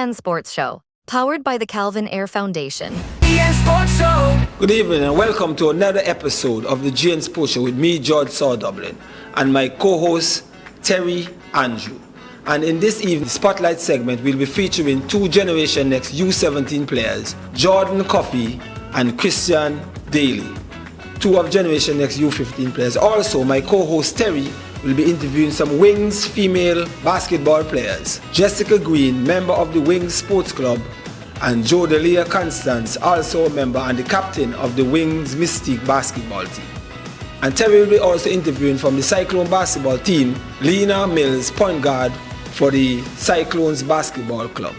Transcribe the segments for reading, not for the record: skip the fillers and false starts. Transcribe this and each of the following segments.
GN Sports Show, powered by the Calvin Ayre Foundation. GN Sports Show. Good evening and welcome to another episode of the GN Sports Show with me, George Saw Dublin, and my co-host, Terry Andrew. And in this evening's Spotlight segment, we'll be featuring two Generation Next U17 players, Jordan Coffey and Christian Daly, two of Generation Next U15 players. Also, my co-host Terry will be interviewing some Wings female basketball players, Jessica Green, member of the Wings Sports Club, and Jodelia Constance, also a member and the captain of the Wings Mystique basketball team. And Terry will be also interviewing from the Cyclone basketball team, Lena Mills, point guard for the Cyclones basketball club.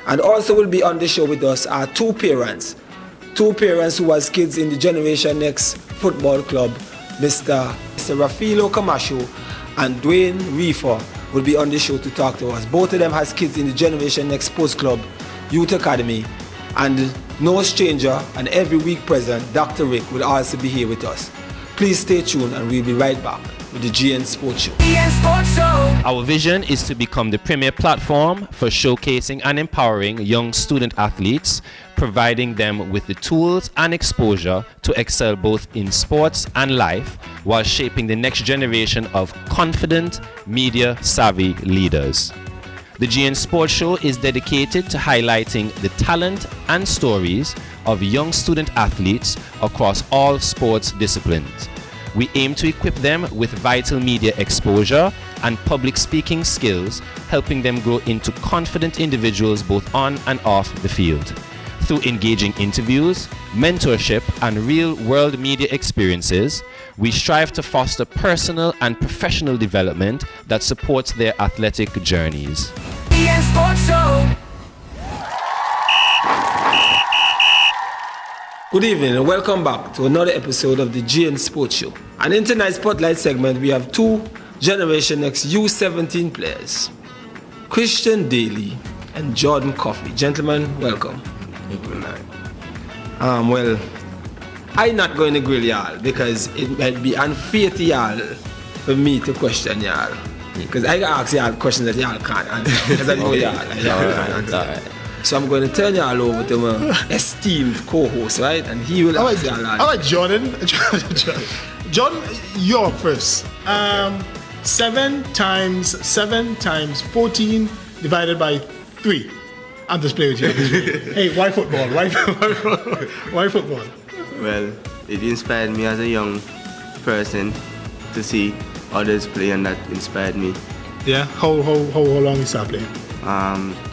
And also will be on the show with us are two parents who has kids in the Generation Next football club, Mr. Rafilo Camacho and Dwayne Reefer will be on the show to talk to us. Both of them has kids in the Generation Next Sports Club Youth Academy, and no stranger and every week present, Dr. Rick will also be here with us. Please stay tuned and we'll be right back with the GN Sports Show. GN Sports Show. Our vision is to become the premier platform for showcasing and empowering young student athletes, providing them with the tools and exposure to excel both in sports and life while shaping the next generation of confident, media-savvy leaders. The GN Sports Show is dedicated to highlighting the talent and stories of young student athletes across all sports disciplines. We aim to equip them with vital media exposure and public speaking skills, helping them grow into confident individuals both on and off the field. Through engaging interviews, mentorship, and real-world media experiences, we strive to foster personal and professional development that supports their athletic journeys. GN Sports Show. Good evening and welcome back to another episode of the GN Sports Show. And in tonight's Spotlight segment, we have two Generation Next U17 players, Christian Daly and Jordan Coffey. Gentlemen, welcome. Good night. Well, I'm not going to grill y'all because it might be unfair to y'all for me to question y'all. Because I can ask y'all questions that y'all can't answer. Because I know y'all can't answer. So I'm going to turn y'all over to my esteemed co-host, right? And he will ask y'all. All right, Jordan. Jordan, you're up first. 7 times 14 divided by 3. I'm just playing with you. Hey, why football? Why football? Well, it inspired me as a young person to see others play, and that inspired me. Yeah? How long you start playing?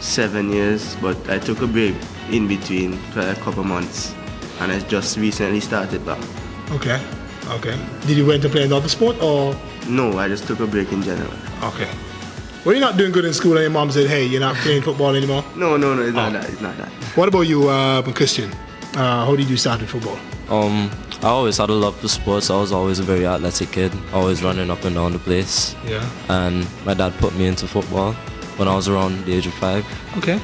7 years, but I took a break in between for a couple months, and I just recently started back. Okay. Did you went to play another sport or? No, I just took a break in general. Okay. Well, you're not doing good in school and your mom said, hey, you're not playing football anymore? No, it's not that. What about you, Christian? How did you start with football? I always had a love for sports. I was always a very athletic kid, always running up and down the place. Yeah. And my dad put me into football when I was around the age of 5. Okay.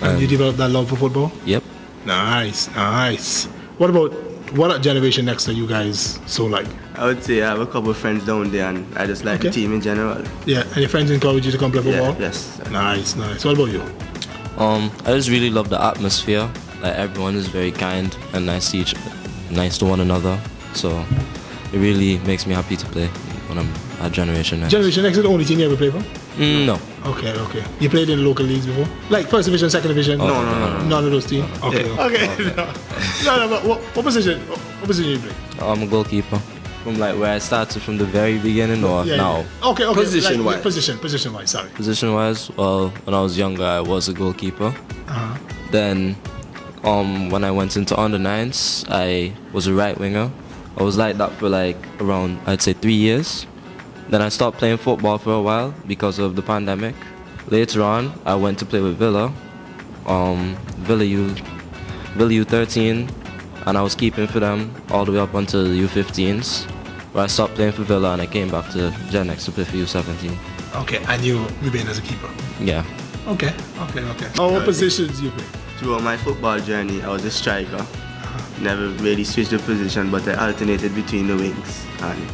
And you developed that love for football? Yep. Nice. What Generation Next are you guys so like? I would say I have a couple of friends down there, and I just like the team in general. Yeah, and your friends encourage you to come play football? Yeah, yes. Nice. What about you? I just really love the atmosphere. Like, everyone is very kind and nice to one another. So it really makes me happy to play when I'm at Generation Next. Generation Next is the only team you ever played for? No. Okay. You played in the local leagues before? Like first division, second division? No. None of those teams? Okay. No, but what position you play? I'm a goalkeeper. From like where I started from the very beginning or now? Okay. Position-wise. Position-wise, sorry. Position-wise, well, when I was younger, I was a goalkeeper. Uh-huh. Then, when I went into under-9s, I was a right winger. I was like that for like around, I'd say 3 years. Then I stopped playing football for a while because of the pandemic. Later on, I went to play with Villa U13, and I was keeping for them all the way up until the U15s, where I stopped playing for Villa and I came back to Gen X to play for U17. Okay, and you remain as a keeper? Yeah. Okay. What positions you play? Throughout my football journey, I was a striker. Never really switched the position, but I alternated between the wings. And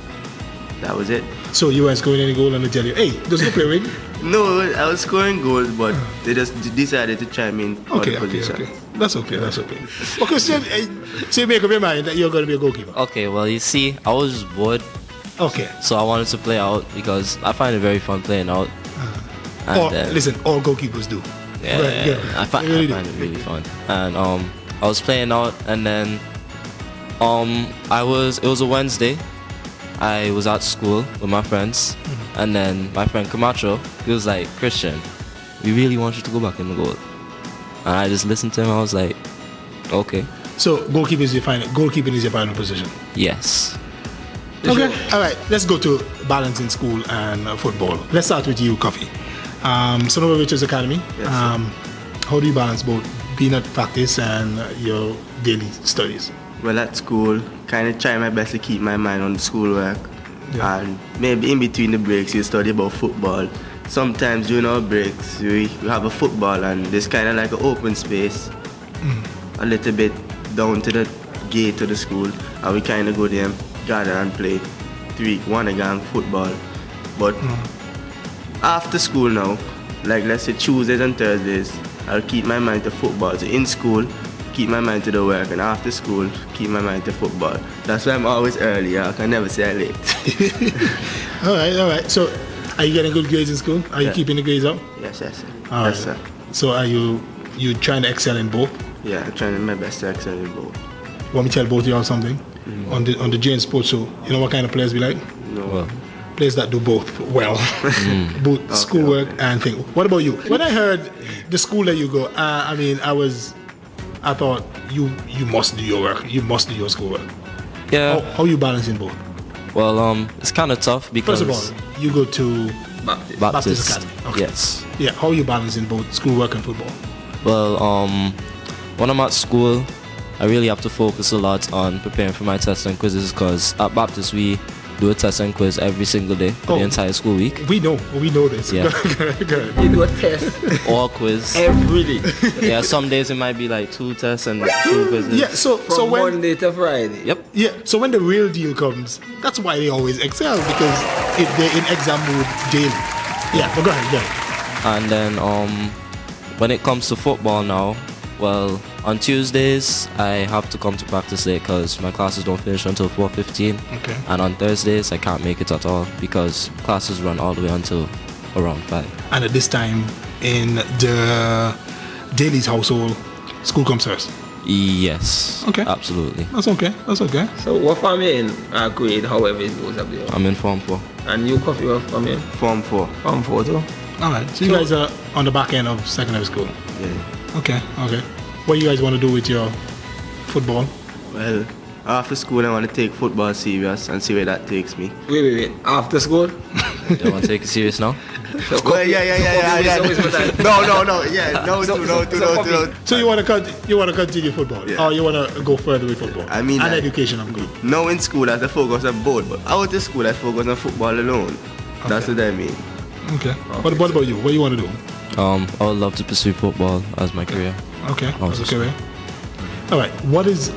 that was it. So you weren't scoring any goal and they tell you, hey, just go play with me. No, I was scoring goals, but they just decided to chime in Okay, other okay, positions. okay. That's okay, that's okay. Well, Christian, so you make up your mind that you're going to be a goalkeeper. Okay, well, you see, I was just bored, Okay. so I wanted to play out because I find it very fun playing out. Listen, all goalkeepers do. Yeah, Right, I find really it really fun. And I was playing out, and then it was a Wednesday. I was at school with my friends, and then my friend Camacho, he was like, Christian, we really want you to go back in the goal. And I just listened to him. I was like, okay. So goalkeeping is your final position. Yes. Okay. All right. Let's go to balance in school and football. Let's start with you, Coffee. Sonoma Richards Academy. Yes, How do you balance both being at practice and your daily studies? Well, at school, kind of try my best to keep my mind on the schoolwork. Yeah. And maybe in between the breaks, you study about football. Sometimes during our breaks, we have a football and there's kind of like an open space, a little bit down to the gate of the school. And we kind of go there, gather and play 3-1 again football. But after school now, like let's say Tuesdays and Thursdays, I'll keep my mind to football. So in school, keep my mind to the work, and after school, keep my mind to football. That's why I'm always early. I can never say I'm late. All right. So, are you getting good grades in school? Are you keeping the grades up? Yes, sir. All Yes, right. sir. So, are you trying to excel in both? Yeah, I'm trying my best to excel in both. Want me to tell both of you all something? On the GN Sports Show, you know what kind of players we like? No. Well, Players that do both well, both schoolwork and thing. What about you? When I heard the school that you go, I thought you must do your work. You must do your schoolwork. yeah. How you balancing both? Well, it's kind of tough because First of all, you go to Baptist Academy. Okay. Yes. Yeah. How you balancing both schoolwork and football? Well, when I'm at school, I really have to focus a lot on preparing for my tests and quizzes because at Baptist we do a test and quiz every single day for the entire school week. We know this. Yeah. Good. You do a test Or quiz. every day. Yeah, some days it might be like 2 tests and 2 quizzes. Yeah. So From when Monday to Friday. Yep. so when the real deal comes, that's why they always excel because they're in exam mode daily. Yeah. But go ahead. And then when it comes to football now, well, on Tuesdays I have to come to practice late because my classes don't finish until 4:15. Okay. And on Thursdays I can't make it at all because classes run all the way until around 5. And at this time in the Daly's household, school comes first. Yes. Okay. Absolutely. That's okay. So what form you in grade, however it goes up there? I'm in Form 4. And you Coffee, what form you in? Form 4. Form 4 too? All right. So you guys are on the back end of secondary school. Yeah. Okay. What do you guys want to do with your football? Well, after school I want to take football serious and see where that takes me. Wait. After school? You want to take it serious now? So Well, yeah. No. Yeah, no. So you want to continue football, Yeah. or you want to go further with football? I mean, and like- education, I'm good. Now in school I have to focus on both, but out of school I focus on football alone. That's what I mean. Okay. What about you? What do you want to do? I would love to pursue football as my career. Okay. Oh, That's okay, right? All right. What is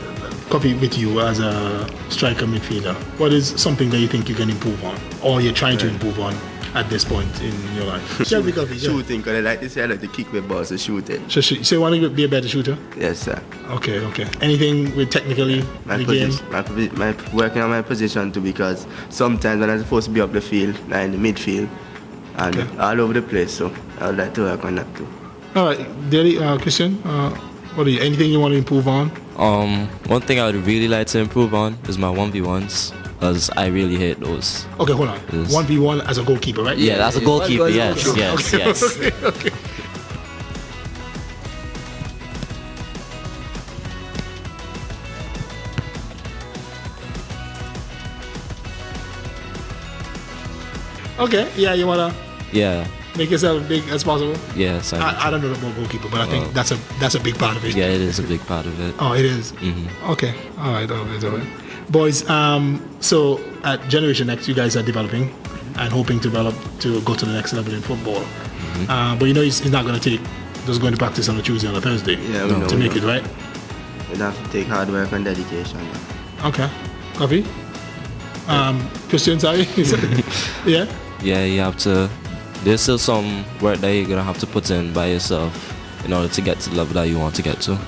Coffee with you as a striker midfielder? What is something that you think you can improve on, or you're trying to improve on at this point in your life? Shelby Coffee. Yeah. Shooting, because I like to say I like to kick with balls and shoot it. So you want to be a better shooter? Yes, sir. Okay. Anything with technically My the game? position, my working on my position too, because sometimes when I'm supposed to be up the field, like in the midfield, and all over the place, so I would like to work on that too. All right, Daly, Christian, what are you? Anything you want to improve on? One thing I would really like to improve on is my 1v1s because I really hate those. Okay, hold on. Yes. 1v1 as a goalkeeper, right? Yeah, that's a goalkeeper. Yes. Okay. Okay, yeah, you wanna Yeah. make yourself as big as possible? Yes. I don't know about goalkeeper, but I think that's a big part of it. Yeah, it is a big part of it. Oh, it is? Okay. All right. Boys, so at Generation X, you guys are developing and hoping to go to the next level in football. But you know, it's not going to take just going to practice on a Tuesday and a Thursday to make it, right? You'd have to take hard work and dedication. Okay. Coffee? Christian, sorry. Yeah. Yeah, you have to. There's still some work that you're gonna have to put in by yourself in order to get to the level that you want to get to.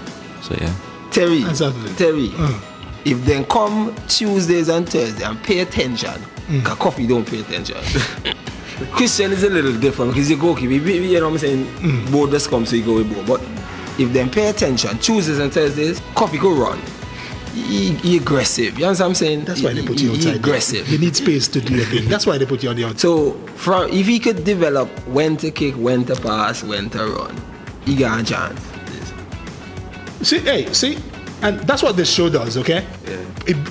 So yeah. Terry, Exactly. Terry, if they come Tuesdays and Thursdays and pay attention, because Coffee don't pay attention. Christian is a little different because you go, you know what I'm saying, both just come so you go with both. But if they pay attention, Tuesdays and Thursdays, Coffee go run. He aggressive, you know what I'm saying? That's why they put you outside. He aggressive. They need space to do your thing. That's why they put you on the outside. So if he could develop when to kick, when to pass, when to run, he got a chance. See, and that's what this show does, okay? Yeah.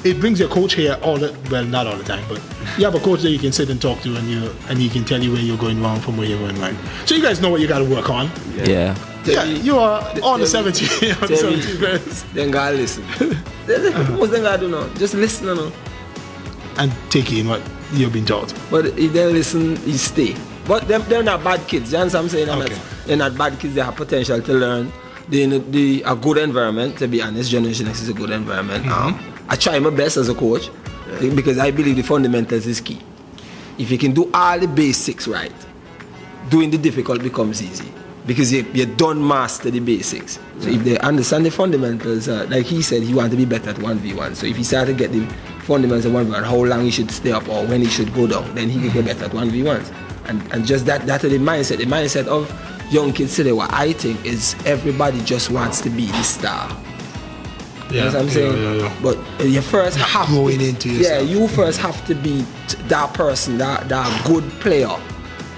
It brings your coach here not all the time, but you have a coach that you can sit and talk to, and he can tell you where you're going wrong from where you're going right. So you guys know what you got to work on. Yeah. Yeah, you are on the 17. On the 17 players. Then gotta listen. Most they gotta do now, just listen now. And take in what you've been taught. But if they listen, you stay. But they're not bad kids. You understand what I'm saying? Okay. They're not bad kids. They have potential to learn. They a good environment. To be honest, Generation X is a good environment. I try my best as a coach because I believe the fundamentals is key. If you can do all the basics right, doing the difficult becomes easy because you don't master the basics. So if they understand the fundamentals, like he said, he want to be better at 1v1. So if he start to get the fundamentals of 1v1, how long he should stay up or when he should go down, then he can get better at 1v1s. And just that's the mindset of young kids today. What I think is everybody just wants to be the star. You know what I'm saying? Yeah. But you first have growing to, into yourself. Yeah, you first have to be that person, that good player.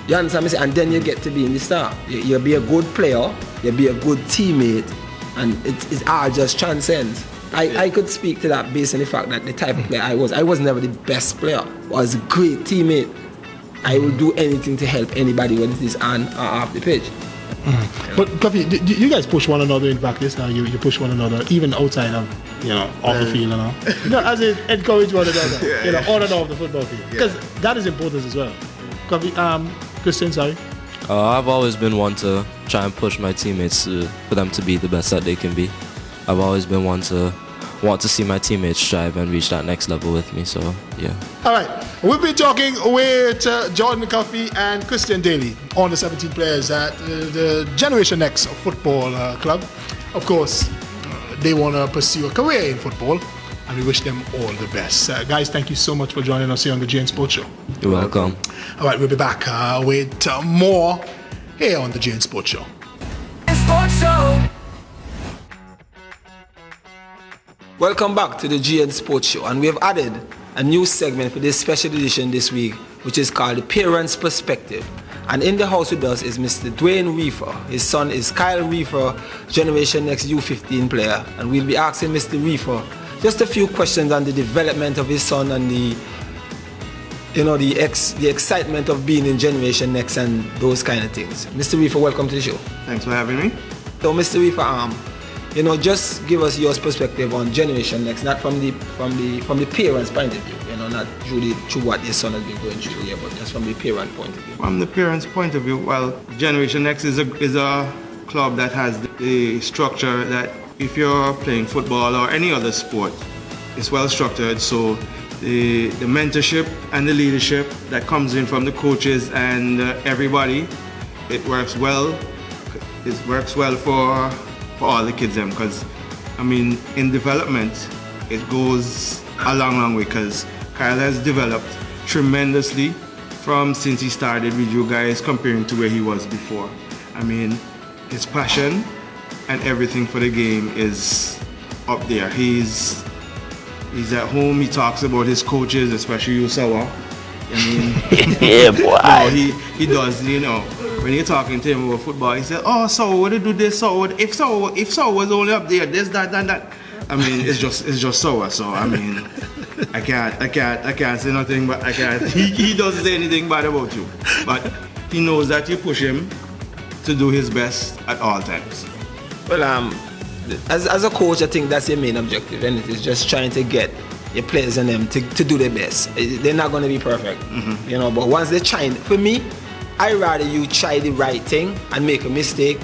You understand what I'm saying? And then you get to be in the star. You'll be a good player, you'll be a good teammate, and it all just transcends. I could speak to that based on the fact that the type of player I was never the best player, but I was a great teammate. I will do anything to help anybody when it is on or off the pitch. But Coffee, you guys push one another in practice now. You push one another even outside of off the field and all. As in encourage one another, on and off the football field, because that is important as well. Coffee, Christian, sorry. I've always been one to try and push my teammates for them to be the best that they can be. I've always been one to want to see my teammates strive and reach that next level with me. So yeah. All right, we've been talking with Jordan Coffee and Christian Daly on the 17 players at the Generation X Football Club. Of course, they want to pursue a career in football, and we wish them all the best. Guys, thank you so much for joining us here on the GN Sports Show. You're welcome. All right, we'll be back with more here on the GN Sports Show. Sports Show. Welcome back to the GN Sports Show, and we have added a new segment for this special edition this week, which is called the Parents' Perspective. And in the house with us is Mr. Dwayne Reefer. His son is Kyle Reefer, Generation Next U15 player, and we'll be asking Mr. Reefer just a few questions on the development of his son and the excitement of being in Generation Next and those kind of things. Mr. Reefer, welcome to the show. Thanks for having me. So, Mr. Reefer, just give us your perspective on Generation Next, not from the parents' point of view, not through what your son has been going through here, but just from the parent point of view. From the parents' point of view, well, Generation Next is a club that has the structure that if you're playing football or any other sport, it's well structured. So the mentorship and the leadership that comes in from the coaches and everybody, it works well. It works well for all the kids them, because in development it goes a long way, because Kyle has developed tremendously since he started with you guys comparing to where he was before. His passion and everything for the game is up there. He's at home, he talks about his coaches, especially you, Sawa. Yeah, boy. No, he does, when you're talking to him about football, he said, "Oh, so what do this? So if so was only up there, this, that, that." It's just sour. So I can't say nothing, but I can't. He doesn't say anything bad about you, but he knows that you push him to do his best at all times. Well, as a coach, I think that's your main objective, and it is just trying to get your players and them to do their best. They're not going to be perfect, but once they try, for me, I rather you try the right thing and make a mistake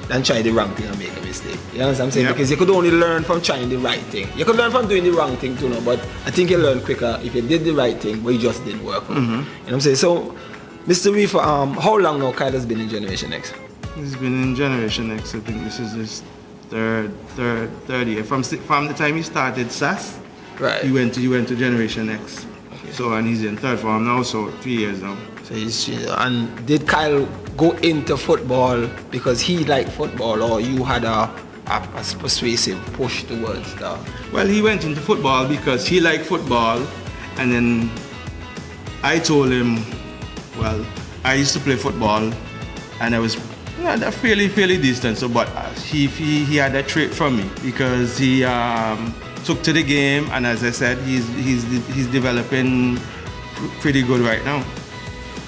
than try the wrong thing and make a mistake. You understand what I'm saying? Yeah. Because you could only learn from trying the right thing. You could learn from doing the wrong thing too, no? But I think you learn quicker if you did the right thing, but it just didn't work. You know what I'm saying? So, Mr. Reefer, how long now Kyle has been in Generation X? He's been in Generation X. I think this is his third year. From the time he started SAS, Right. he went to Generation X. Okay. So, and he's in third form now, so 3 years now. So and did Kyle go into football because he liked football, or you had a persuasive push towards that? Well, he went into football because he liked football, and then I told him, well, I used to play football, and I was fairly decent. So, but he had that trait from me because he took to the game, and as I said, he's developing pretty good right now.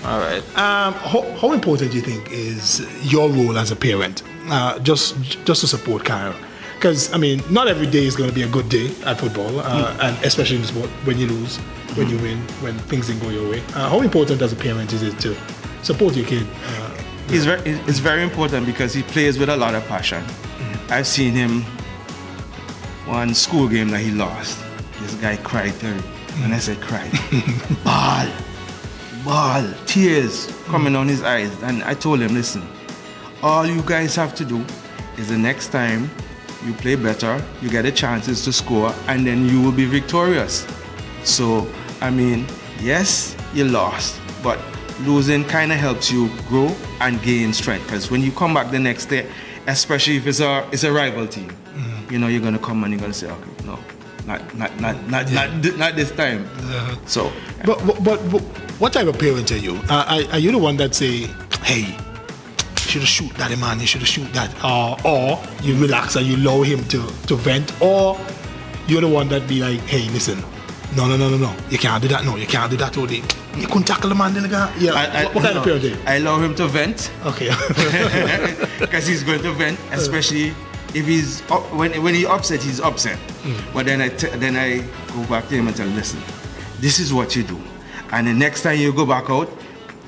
All right. How important do you think is your role as a parent, just to support Kyle? Because I mean, not every day is going to be a good day at football, and especially in sport, when you lose, when you win, when things didn't go your way. How important as a parent is it to support your kid? It's very important because he plays with a lot of passion. I've seen him one school game that he lost. This guy cried there, and I said, cried. Ball, tears coming on his eyes. And I told him, listen, all you guys have to do is the next time you play better, you get the chances to score, and then you will be victorious. So, I mean, yes, you lost, but losing kind of helps you grow and gain strength. Because when you come back the next day, especially if it's a rival team, you know, you're going to come and you're going to say, okay, no, not this time. So, But what type of parent are you? Are you the one that say, hey, you should have shoot that man, you should have shoot that, or you relax and you allow him to vent, or you're the one that be like, hey, listen, no, you can't do that, no, you can't do that all day. You couldn't tackle the man in the guy. Yeah. What kind of parent are you? I allow him to vent. Okay. Because he's going to vent, especially if he's when he upset, he's upset. But then I go back to him and tell him, listen, this is what you do, and the next time you go back out,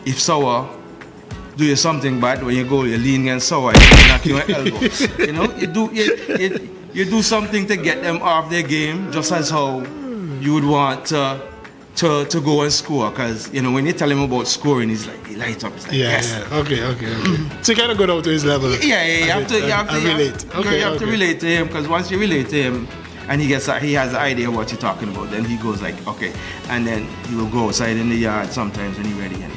if sour do you something bad, when you go, you lean against sour, you knock your elbows. You know, you do something to get them off their game, just as how you would want to go and score. Because you know, when you tell him about scoring, he lights up. He's like, yes. Okay. So you kind of go down to his level. Yeah. You have to relate. You have to relate to him, because once you relate to him, and he has an idea what you're talking about, then he goes like, okay, and then he will go outside in the yard sometimes when he's ready, and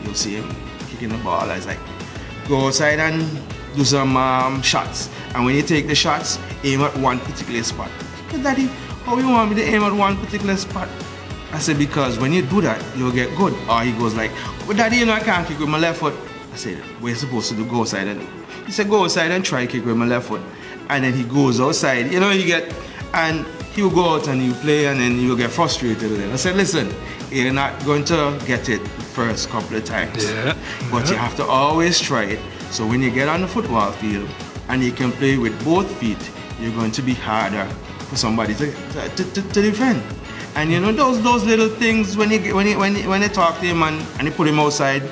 you'll see him kicking the ball. I was like, go outside and do some shots, and when you take the shots, aim at one particular spot. Hey, Daddy, how you want me to aim at one particular spot? I said, because when you do that, you'll get good. Or he goes like, well, Daddy, you know I can't kick with my left foot. I said, what are you supposed to do? Go outside. And he said, go outside and try kick with my left foot. And then he goes outside, you know, and he will go out and you play, and then you will get frustrated with it. I said, listen, you're not going to get it the first couple of times. But you have to always try it. So when you get on the football field and you can play with both feet, you're going to be harder for somebody to defend. And you know, those little things, when you talk to him and you put him outside,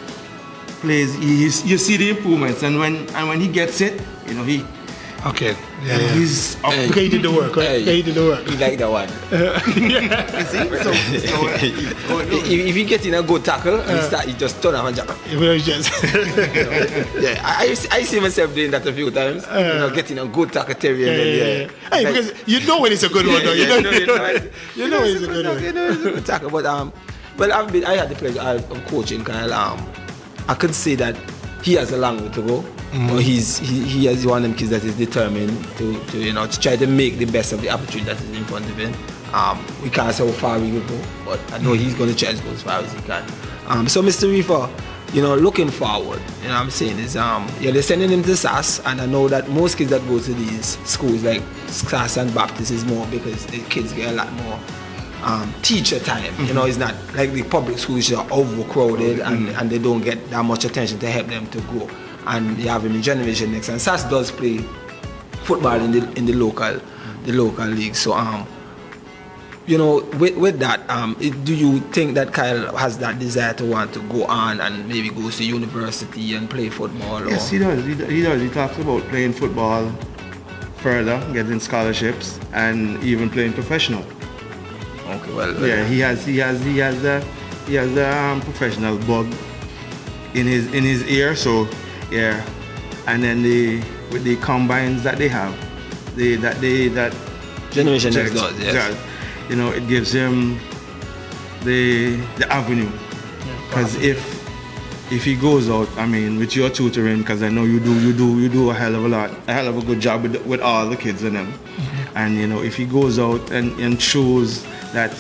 plays, you see the improvements. And when he gets it, you know, he. Okay. Yeah. He's up. Okay, he did the work, right? Hey. He did the work. He like that one. You see? If he get in a good tackle, he just turn around and jump. Yeah, I see myself doing that a few times. You know, getting a good tackle, Terry. Hey, because you know when it's a good one, though. You know when it's a good one. You know it's a good tackle. But well, I had the pleasure of coaching Kyle. I could say that he has a long way to go. But he is one of them kids that is determined to try to make the best of the opportunity that is in front of him. We can't say how far we will go, but I know he's going to try to go as far as he can. So Mr. Reefer, looking forward, what I'm saying is, they're sending him to SAS, and I know that most kids that go to these schools like SAS and Baptist is more because the kids get a lot more teacher time. It's not like the public schools are overcrowded and they don't get that much attention to help them to grow. And you have him in Generation X, and SAS does play football in the local league. So you know, with that, do you think that Kyle has that desire to want to go on and maybe go to university and play football? Yes, he does. He does. He talks about playing football further, getting scholarships, and even playing professional. Okay, well. Yeah, he has the professional bug in his ear. So yeah, and then with the combines that they have, that Generation X does, yes. You know, it gives him the avenue. Because if he goes out, I mean, with your tutoring, because I know you do a hell of a good job with all the kids in them. And you know, if he goes out and shows that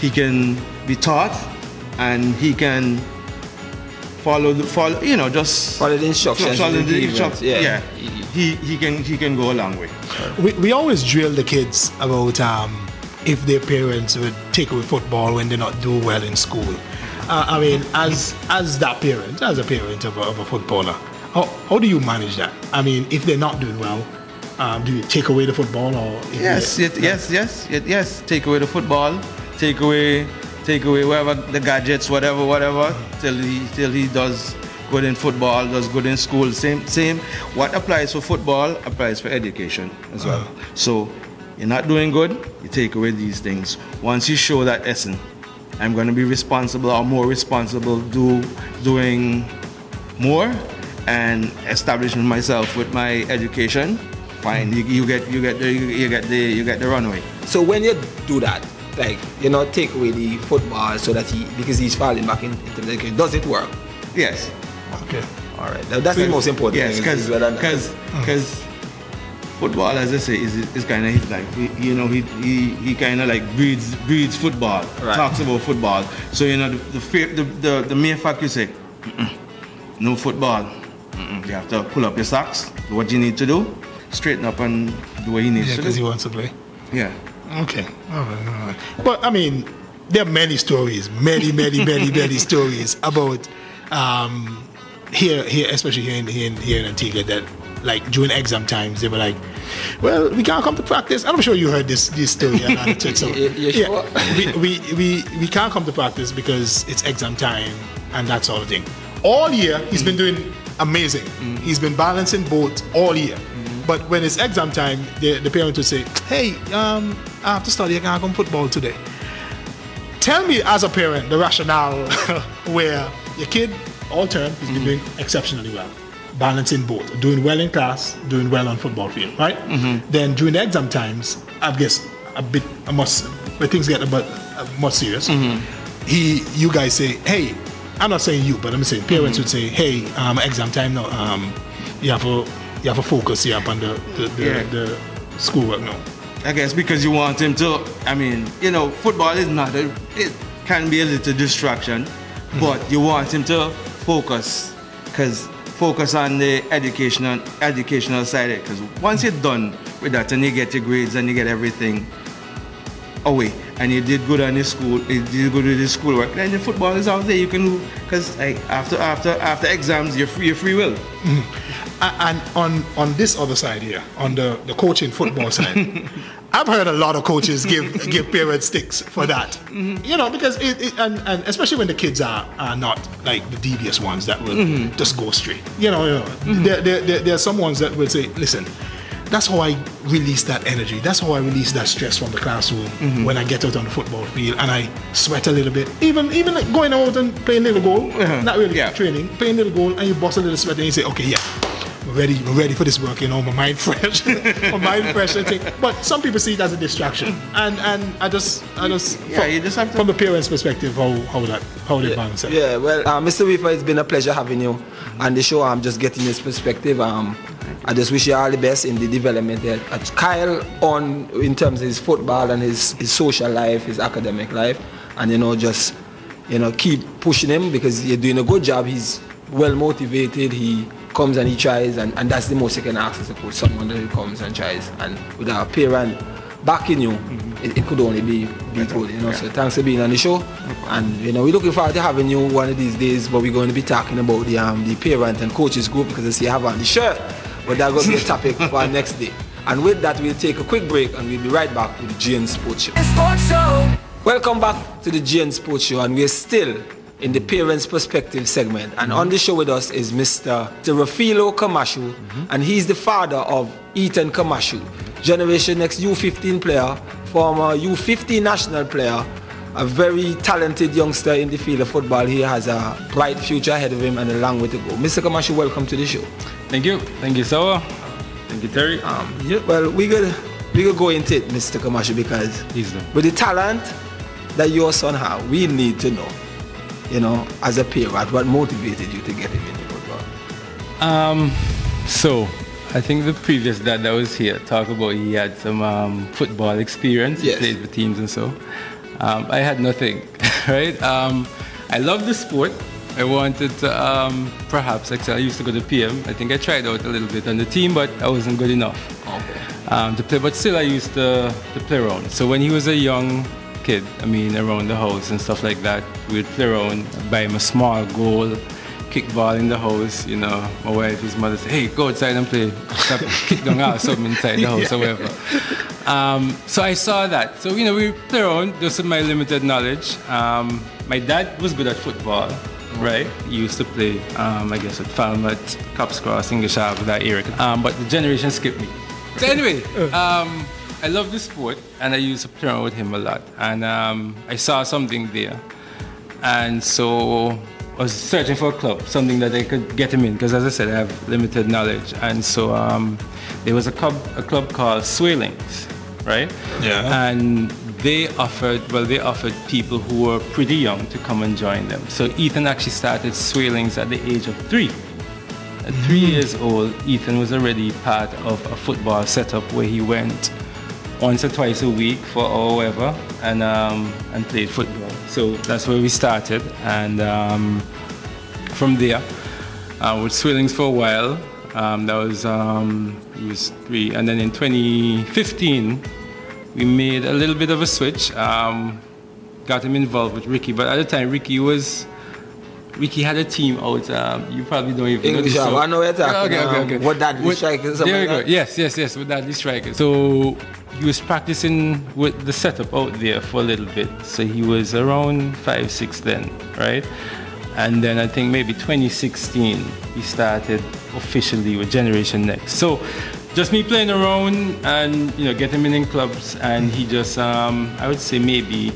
he can be taught and he can follow you know, just follow the instructions. Yeah. He can go a long way. We always drill the kids about if their parents would take away football when they're not doing well in school. I mean, as a parent of a footballer, how do you manage that? I mean, if they're not doing well, do you take away the football or? Yes. Take away the football. Take away whatever the gadgets, whatever. Till he does good in football, does good in school. Same. What applies for football applies for education as well. So you're not doing good, you take away these things. Once you show that essence, I'm going to be responsible or more responsible, doing more and establishing myself with my education. Fine, you get the runway. So when you do that, like, you know, take away the football so that because he's falling back into the education, does it work? Yes. Okay. All right. Now, that's the most important thing. Yes, because football, as I say, is kind of his life. He kind of like breeds football. Right. Talks about football. So you know the main fact you say, no football. You have to pull up your socks. Do what you need to do. Straighten up and do what he needs to do. Because he wants to play. Yeah. Okay. All right. But I mean, there are many stories, many stories about here, especially here in Antigua, that like during exam times they were like, well, we can't come to practice. And I'm sure you heard this story. So, sure? we can't come to practice because it's exam time and that sort of thing. All year he's been doing amazing. He's been balancing both all year. But when it's exam time, the parent will say, hey, I have to study, I can't come football today. Tell me as a parent the rationale where your kid all term he's been doing exceptionally well, balancing both, doing well in class, doing well on football field, right? Then during the exam times, I guess where things get more serious, you guys say, hey, I'm not saying you, but I'm saying parents would say, hey, exam time now, you have to focus here upon the schoolwork now. I guess because you want him to, I mean, you know, football is it can be a little distraction, but you want him to focus on the educational side, because once you're done with that and you get your grades and you get everything away and you did good on your school, you did good with your schoolwork, then the football is out there. You can, because like, after exams you're free will. And on this other side here, on the coaching football side, I've heard a lot of coaches give parents sticks for that. You know, because and especially when the kids are not like the devious ones that will just go straight. You know, there are some ones that will say, listen, that's how I release that energy. That's how I release that stress from the classroom when I get out on the football field and I sweat a little bit. Even like going out and playing little goal, not really training, playing little goal, and you bust a little sweat and you say, okay, yeah, we're ready for this work, you know, my mind fresh, and thing. But some people see it as a distraction, and I just you just have to, from the parents' perspective, how they balance it. Yeah, well, Mr. Weaver, it's been a pleasure having you on the show. I'm just getting his perspective. I just wish you all the best in the development there. Kyle in terms of his football and his social life, his academic life, and just keep pushing him because you're doing a good job. He's well motivated. He comes and he tries, and that's the most you can ask as a coach, someone who comes and tries. And with our parent backing you, it could only be good, So thanks for being on the show, and we're looking forward to having you one of these days. But we're going to be talking about the parent and coaches group, because I see you have on the shirt, but that's going to be a topic for our next day. And with that, we'll take a quick break and we'll be right back with the GN Sports Show. Sports Show. Welcome back to the GN Sports Show, and we're still in the Parents Perspective segment. And on the show with us is Mr. Teofilo Camacho, and he's the father of Ethan Camacho, Generation Next U15 player, former U15 national player, a very talented youngster in the field of football. He has a bright future ahead of him and a long way to go. Mr. Camacho, welcome to the show. Thank you, Sawa. Thank you, Terry. Well, we could go into it, Mr. Camacho, because with the talent that your son has, we need to know, as a parent, what motivated you to get him into football? So I think the previous dad that was here talked about he had some football experience. Yes. He played for teams and so. I had nothing, right? I love the sport. I wanted to perhaps excel. I used to go to PM. I think I tried out a little bit on the team, but I wasn't good enough to play. But still, I used to play around. So when he was a young kid, around the house and stuff like that, we'd play around, buy him a small goal, kick ball in the house. My wife, his mother say, "Hey, go outside and play." Stop kick down out something inside the house or whatever. So I saw that. So we play around. Just my limited knowledge. My dad was good at football. Right, he used to play, I guess, at Falmouth, Cops Cross, English Ave, that area. But the generation skipped me. So anyway, I love the sport, and I used to play around with him a lot. And I saw something there, and so I was searching for a club, something that I could get him in, because as I said, I have limited knowledge. And so there was a club called Swalings, right? Yeah. And they offered people who were pretty young to come and join them. So Ethan actually started Swalings at the age of 3. At 3 years old, Ethan was already part of a football setup where he went once or twice a week for however and played football. So that's where we started, and from there, with Swalings for a while. That was he was 3, and then in 2015. We made a little bit of a switch, got him involved with Ricky, but at the time Ricky had a team out, you probably don't even English, know. I know what you're talking Okay. What that strikers? There we go. Yes, with that strikers. So he was practicing with the setup out there for a little bit. So he was around 5-6 then, right? And then I think maybe 2016 he started officially with Generation Next. So just me playing around and get him in clubs, and he just I would say maybe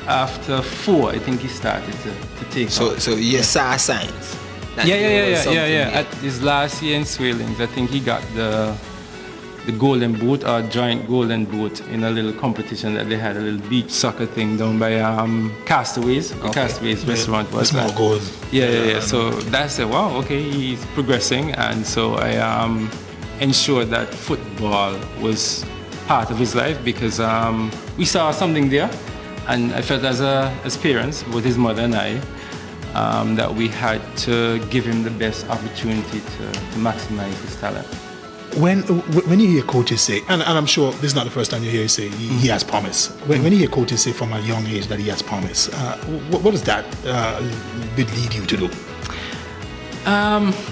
after 4 I think he started to take off. So you saw signs. Yeah. At his last year in Swalings, I think he got the golden boot or joint golden boot in a little competition that they had, a little beach soccer thing down by Castaways. The Castaways restaurant was small goals. Yeah. So that's it. Wow. Okay, he's progressing, and so I ensured that football was part of his life, because we saw something there, and I felt as parents, both his mother and I, that we had to give him the best opportunity to maximize his talent. When you hear coaches say, and I'm sure this is not the first time you hear say he has promise. When you hear coaches say from a young age that he has promise, what does that lead you to do?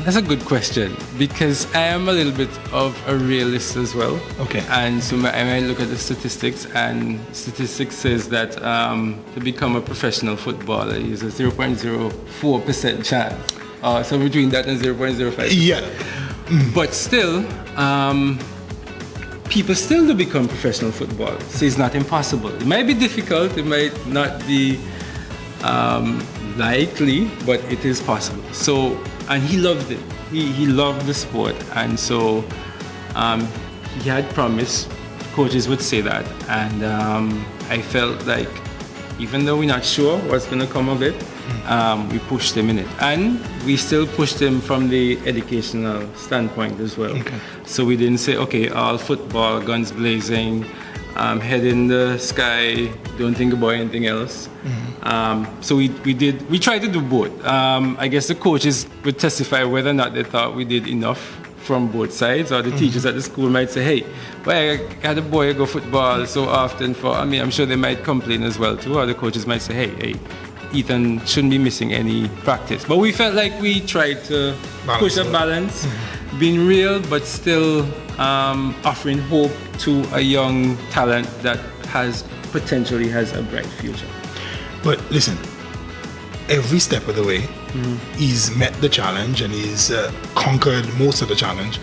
That's a good question, because I am a little bit of a realist as well. Okay. And so I might look at the statistics, and statistics says that to become a professional footballer is a 0.04% chance. So between that and 0.05%. Yeah. But still, people still do become professional footballers. So it's not impossible. It might be difficult, it might not be likely, but it is possible. So, and he loved it. He loved the sport, and so he had promise. Coaches would say that, and I felt like even though we're not sure what's going to come of it, we pushed him in it, and we still pushed him from the educational standpoint as well. Okay. So we didn't say, okay, all football, guns blazing, head in the sky, don't think about anything else. So we tried to do both. I guess the coaches would testify whether or not they thought we did enough from both sides, or the teachers at the school might say, hey, well, I had a boy go football so often I'm sure they might complain as well too, or the coaches might say, hey, Ethan shouldn't be missing any practice. But we felt like we tried to push a balance, being real but still offering hope to a young talent that potentially has a bright future. But listen, every step of the way, he's met the challenge and he's conquered most of the challenge.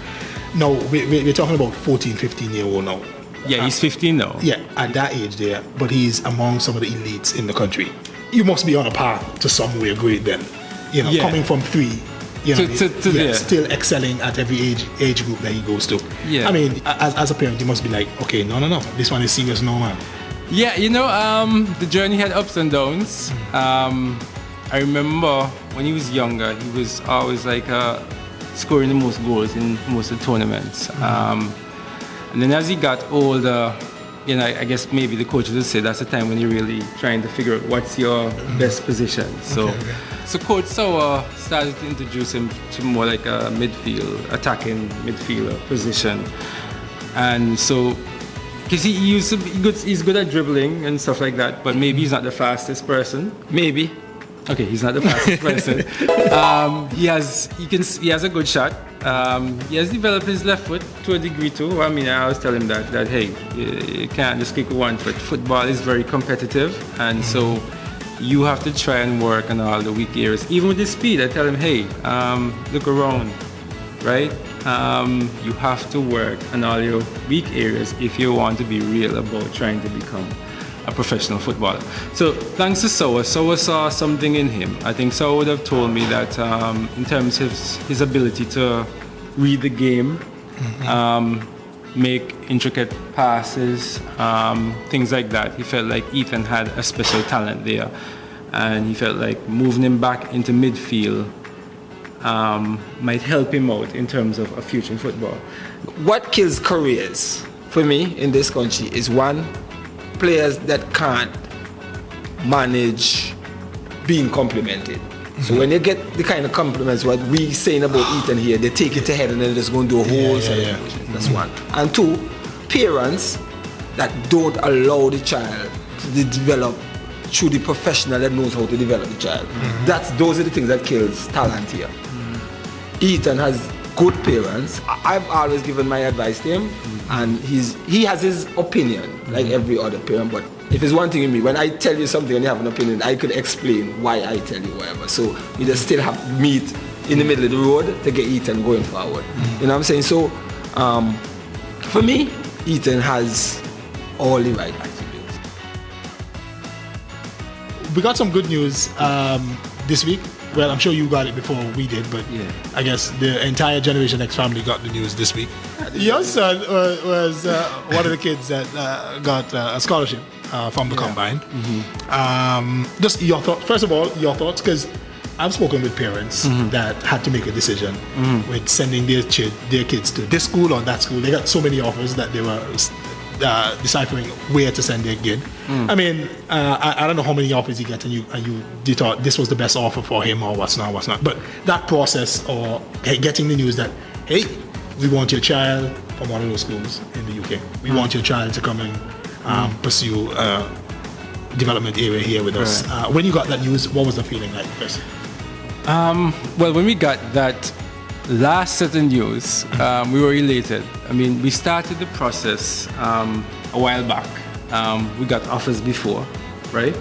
Now, we're talking about 14, 15-year-old now. Yeah, he's 15 now. Yeah, at that age there, but he's among some of the elites in the country. You must be on a path to somewhere great then. You know, coming from 3, you know, still excelling at every age group that he goes to. Yeah. I mean, as a parent, you must be like, okay, no, this one is serious, no man. Yeah, you know, the journey had ups and downs. I remember when he was younger, he was always like scoring the most goals in most of the tournaments. And then as he got older, you know, I guess maybe the coaches would say that's the time when you're really trying to figure out what's your best position. So Coach Sauer started to introduce him to more like a attacking midfielder position. And so, because he's good at dribbling and stuff like that, but maybe he's not the fastest person. Maybe. Okay, he's not the fastest person. He has a good shot. He has developed his left foot to a degree too. I mean, I always tell him that hey, you can't just kick with one foot. Football is very competitive, and so you have to try and work on all the weak areas. Even with his speed, I tell him, hey, look around, right? You have to work on all your weak areas if you want to be real about trying to become a professional footballer. So thanks to Sauer saw something in him. I think Sauer would have told me that in terms of his ability to read the game, make intricate passes, things like that. He felt like Ethan had a special talent there, and he felt like moving him back into midfield might help him out in terms of a future in football. What kills careers for me in this country is one, players that can't manage being complimented. So when they get the kind of compliments what we saying about Ethan here, they take it to head and then just go and do a whole celebration. That's one. And two, parents that don't allow the child to develop through the professional that knows how to develop the child. Those are the things that kills talent here. Ethan has good parents. I've always given my advice to him, and he has his opinion like every other parent. But if it's one thing in me, when I tell you something and you have an opinion, I could explain why I tell you whatever. So you just still have to meet in the middle of the road to get Ethan going forward. You know what I'm saying? So for me, Ethan has all the right attributes. We got some good news this week. Well, I'm sure you got it before we did, but I guess the entire Generation X family got the news this week. Your son was one of the kids that got a scholarship from the Combine. Just your thoughts, first of all, your thoughts, because I've spoken with parents that had to make a decision with sending their kids to this school or that school. They got so many offers that they were deciphering where to send their kid. I mean, I don't know how many offers you get, and you thought this was the best offer for him or what's not. But that process or getting the news that, hey, we want your child from one of those schools in the UK. We want your child to come and pursue development area here with us. When you got that news, what was the feeling like first? Well, when we got that last set of news, we were elated. I mean, we started the process a while back. We got offers before, right?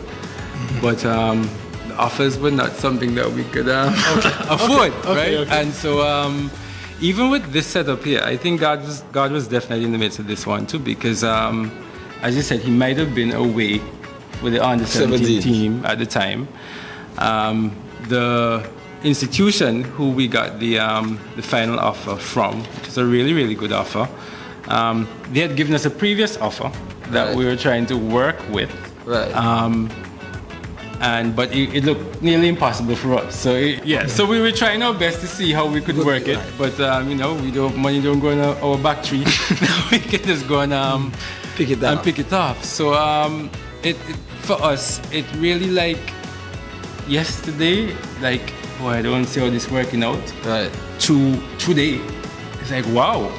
But the offers were not something that we could afford, right? Okay. And so even with this setup here, I think God was definitely in the midst of this one too, because as you said, he might have been away with the under-17 team at the time. The institution who we got the final offer from, which is a really, really good offer, they had given us a previous offer that we were trying to work with. But it looked nearly impossible for us. So we were trying our best to see how we could work it. But money don't go in our back tree. We can just go and pick it off. So for us, it really like yesterday, like, I don't see how this working out. To today, it's like, wow,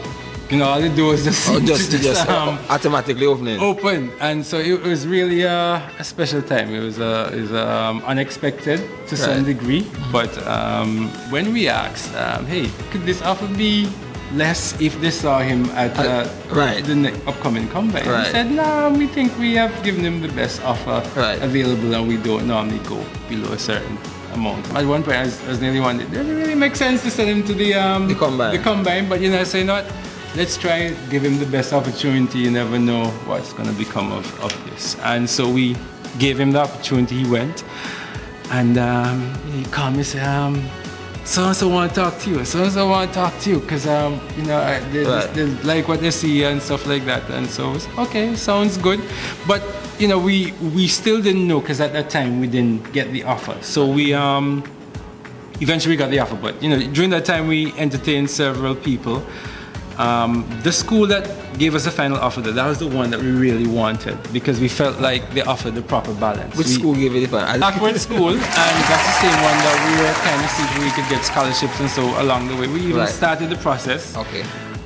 all the doors just automatically opening. Open. And so it was really a special time. It was unexpected to some degree. But when we asked, hey, could this offer be less if they saw him at the upcoming combine? He said, no, we think we have given him the best offer available, and we don't normally go below a certain amount. At one point, I was nearly wondering, does it really make sense to send him to the combine? But I say, not. Let's try give him the best opportunity. You never know what's going to become of this. And so we gave him the opportunity. He went, and he called me and said, so-and-so want to talk to you. So-and-so want to talk to you because they like what they see and stuff like that. And so it's okay, sounds good. But we still didn't know, because at that time we didn't get the offer. So we eventually got the offer. But during that time we entertained several people. The school that gave us the final offer, that was the one that we really wanted, because we felt like they offered the proper balance. Which school gave it the final? Awkward School, and that's the same one that we were kind of seeing if we could get scholarships and so along the way. We even started the process. Okay.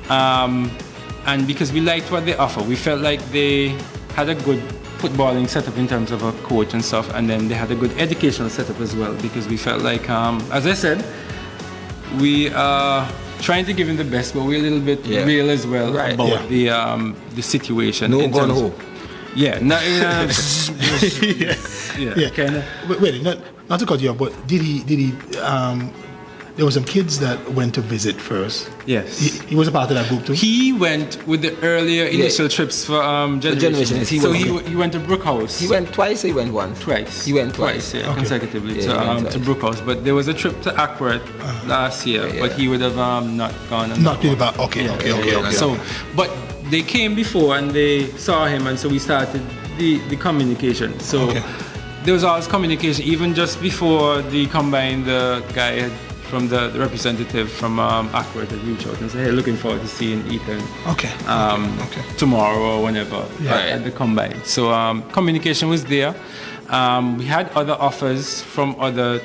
And because we liked what they offered, we felt like they had a good footballing setup in terms of a coach and stuff, and then they had a good educational setup as well, because we felt like, as I said, we trying to give him the best, but we're a little bit real as well about the situation. No gun ho. Yeah. No, Kind of. Wait, not to cut you off, but did he? There were some kids that went to visit first. Yes. He was a part of that group too? He went with the earlier initial trips for Generation. He went to Brookhouse. He went twice or he went once? Twice. He went twice. Consecutively to Brookhouse. But there was a trip to Awkward last year, but he would have not gone. Not been about, okay. So, but they came before and they saw him, and so we started the communication. So there was always communication, even just before the combine. The guy had from the representative from Awkward had reached out and said, hey, looking forward to seeing Ethan tomorrow or whenever at the combine. So communication was there. We had other offers from other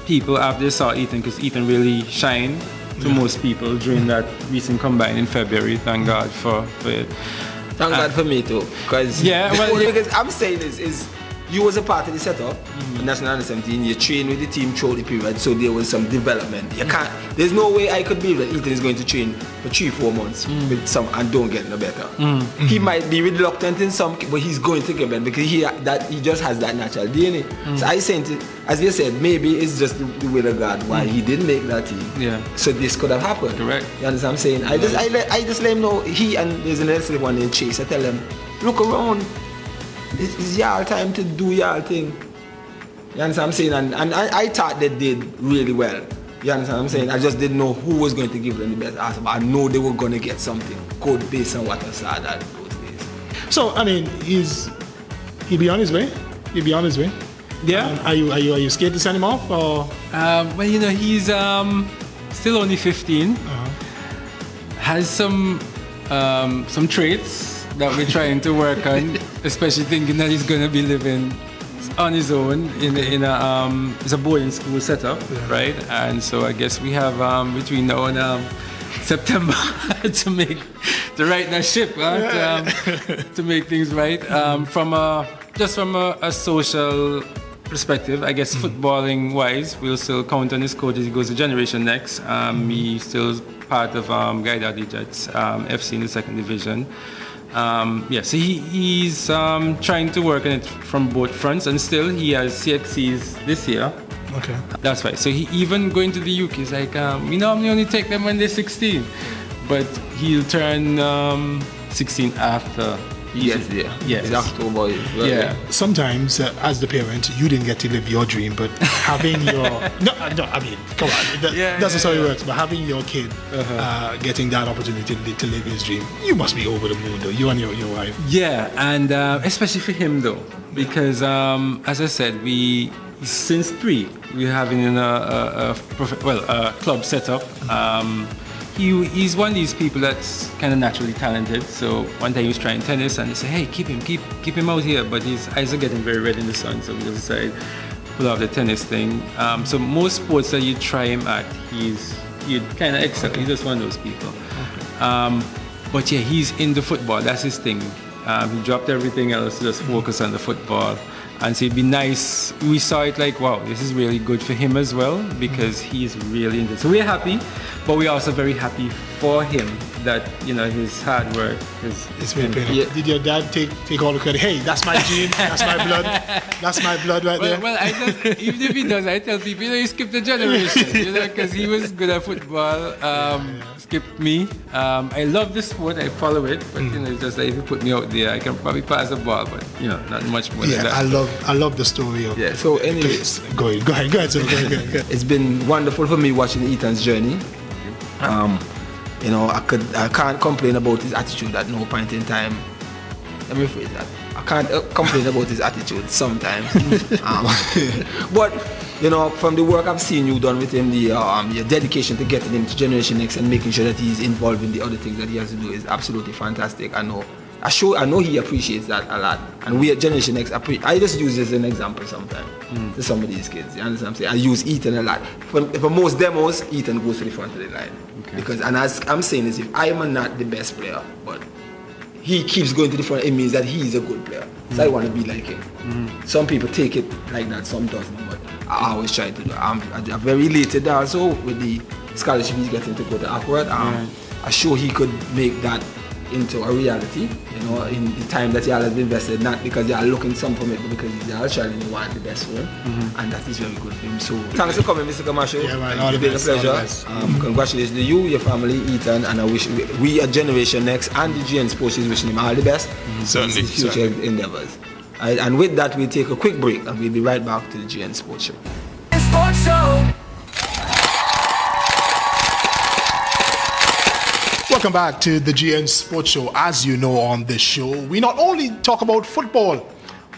people after they saw Ethan, because Ethan really shined to most people during that recent combine in February. Thank God for it. Thank God for me too. Because because I'm saying this is, you was a part of the setup, National Under 17, you trained with the team throughout the period, so there was some development. You can't, there's no way I could believe that Ethan is going to train for 3-4 months with some and don't get no better. He might be reluctant in some, but he's going to get better because he just has that natural DNA. So I said, as you said, maybe it's just the will of God why he didn't make that team. Yeah. So this could have happened. Correct. You understand what I'm saying? I just let him know, he and there's another one named Chase, I tell him, look around. It's y'all time to do y'all thing. You understand what I'm saying? And I thought they did really well. You understand what I'm saying? I just didn't know who was going to give them the best answer, but I know they were going to get something good based on what I saw that those days. So, I mean, he'll be on his way? He'll be on his way? Yeah. Are you scared to send him off? Or? Well, he's still only 15. Has some traits that we're trying to work on, especially thinking that he's going to be living on his own in it's a boarding school setup, right? And so I guess we have between now and September to right that ship, to make things right. From a social perspective, I guess footballing wise, we'll still count on his coach as he goes to Generation Next. He's still part of Guide Jets FC in the 2nd division. So he's trying to work on it from both fronts, and still he has CXCs this year. Okay. That's right. So he even going to the UK is like, we normally only take them when they're 16, but he'll turn 16 after. Yes. It's October. Yeah. Sometimes, as the parent, you didn't get to live your dream, but having your I mean, come on, that's not how it works. But having your kid getting that opportunity to live his dream, you must be over the moon, though. You and your wife. Yeah, and especially for him, though, because as I said, since 3 we're having a club setup. He's one of these people that's kind of naturally talented. So one time he was trying tennis and they said, hey, keep him out here. But his eyes are getting very red in the sun. So we just decided to pull out the tennis thing. So most sports that you try him at, he'd kind of excel. He's just one of those people. But yeah, he's into football. That's his thing. He dropped everything else to just focus on the football. And so it'd be nice. We saw it like, wow, this is really good for him as well, because he's really into it. So we're happy, but we're also very happy for him that, you know, his hard work is really paying off. Yeah. Did your dad take all the credit? Hey, that's my gene, that's my blood, that's my blood right there. Well, I just, even if he does, I tell people, you know, he skipped a generation, you know, because he was good at football, skipped me. I love the sport, I follow it, but you know, it's just like if you put me out there, I can probably pass the ball, but you know, not much more than that. I love the story of. Yeah. So anyways, go ahead. Go ahead. It's been wonderful for me watching Ethan's journey. You know, I can't complain about his attitude at no point in time. Let me rephrase that. I can't complain about his attitude sometimes. But you know, from the work I've seen you done with him, your dedication to getting him to Generation Next and making sure that he's involved in the other things that he has to do is absolutely fantastic. I know he appreciates that a lot. And we at Generation Next, I just use this as an example sometimes to some of these kids. You understand what I'm saying? I use Ethan a lot. For most demos, Ethan goes to the front of the line. Okay. Because, and as I'm saying this, if I am not the best player, but he keeps going to the front, it means that he's a good player. So I want to be like him. Some people take it like that, some doesn't, but I always try to do it. I'm very elated also with the scholarship he's getting to go to Awkward. I'm sure he could make that into a reality, you know, in the time that y'all have invested, not because y'all looking some from it, but because y'all trying to want the best for him, and that is very good for him. So thanks for coming, Mr. Camacho. Yeah, man, all the best. It's been a pleasure. Congratulations to you, your family, Ethan, and I wish we at Generation Next and the GN Sports is wishing him all the best in his future endeavors. And with that, we'll take a quick break and we'll be right back to the GN Sports Show. Sports Show. Welcome back to the GN Sports Show. As you know, on this show, we not only talk about football,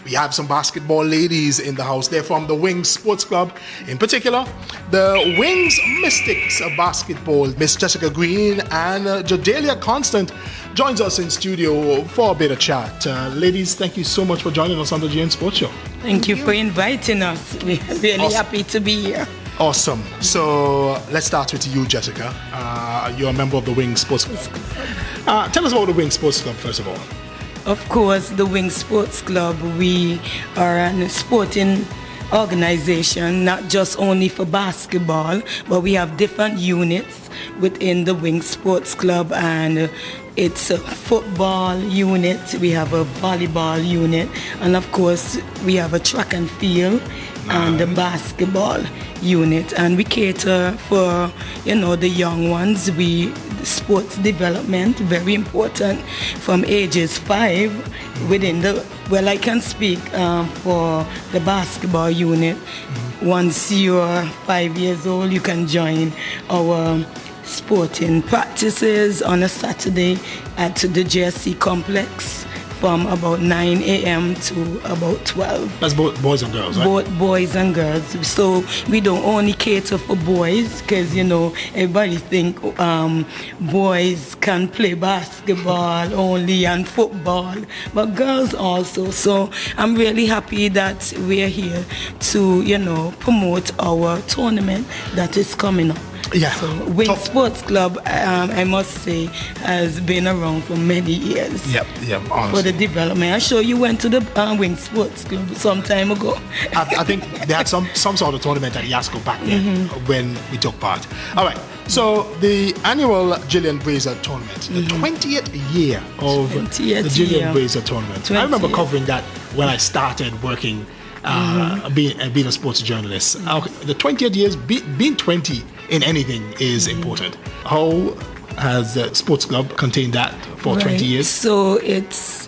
we have some basketball ladies in the house. They're from the Wings Sports Club. In particular, the Wings Mystics of basketball. Miss Jessica Green and Jodelia Constant joins us in studio for a bit of chat. Ladies, thank you so much for joining us on the GN Sports Show. Thank you for inviting us. We're really happy to be here. Awesome. So let's start with you, Jessica. You're a member of the Wings Sports Club. Tell us about the Wings Sports Club, first of all. Of course, the Wings Sports Club, we are a sporting organization, not just only for basketball, but we have different units within the Wings Sports Club, and it's a football unit, we have a volleyball unit, and of course we have a track and field and the basketball unit, and we cater for, you know, the young ones. Sports development, very important, from ages 5 within the, well, I can speak for the basketball unit. Once you're 5 years old, you can join our sporting practices on a Saturday at the JSC complex from about 9 a.m. to about 12. That's both boys and girls, right? Both boys and girls. So we don't only cater for boys, because, you know, everybody think boys can play basketball only and football, but girls also. So I'm really happy that we're here to, you know, promote our tournament that is coming up. Yeah. So Wing Sports Club, I must say, has been around for many years. Yep, honestly. For the development. I'm sure you went to the Wing Sports Club some time ago. I think they had some sort of tournament at Yasko back then when we took part. All right. So the annual Gillian Brazier tournament, the 20th year of the Gillian Brazier tournament. I remember covering that when I started working, being a sports journalist. The 20th years, being 20 in anything is important. How has the sports club contained that for 20 years? So it's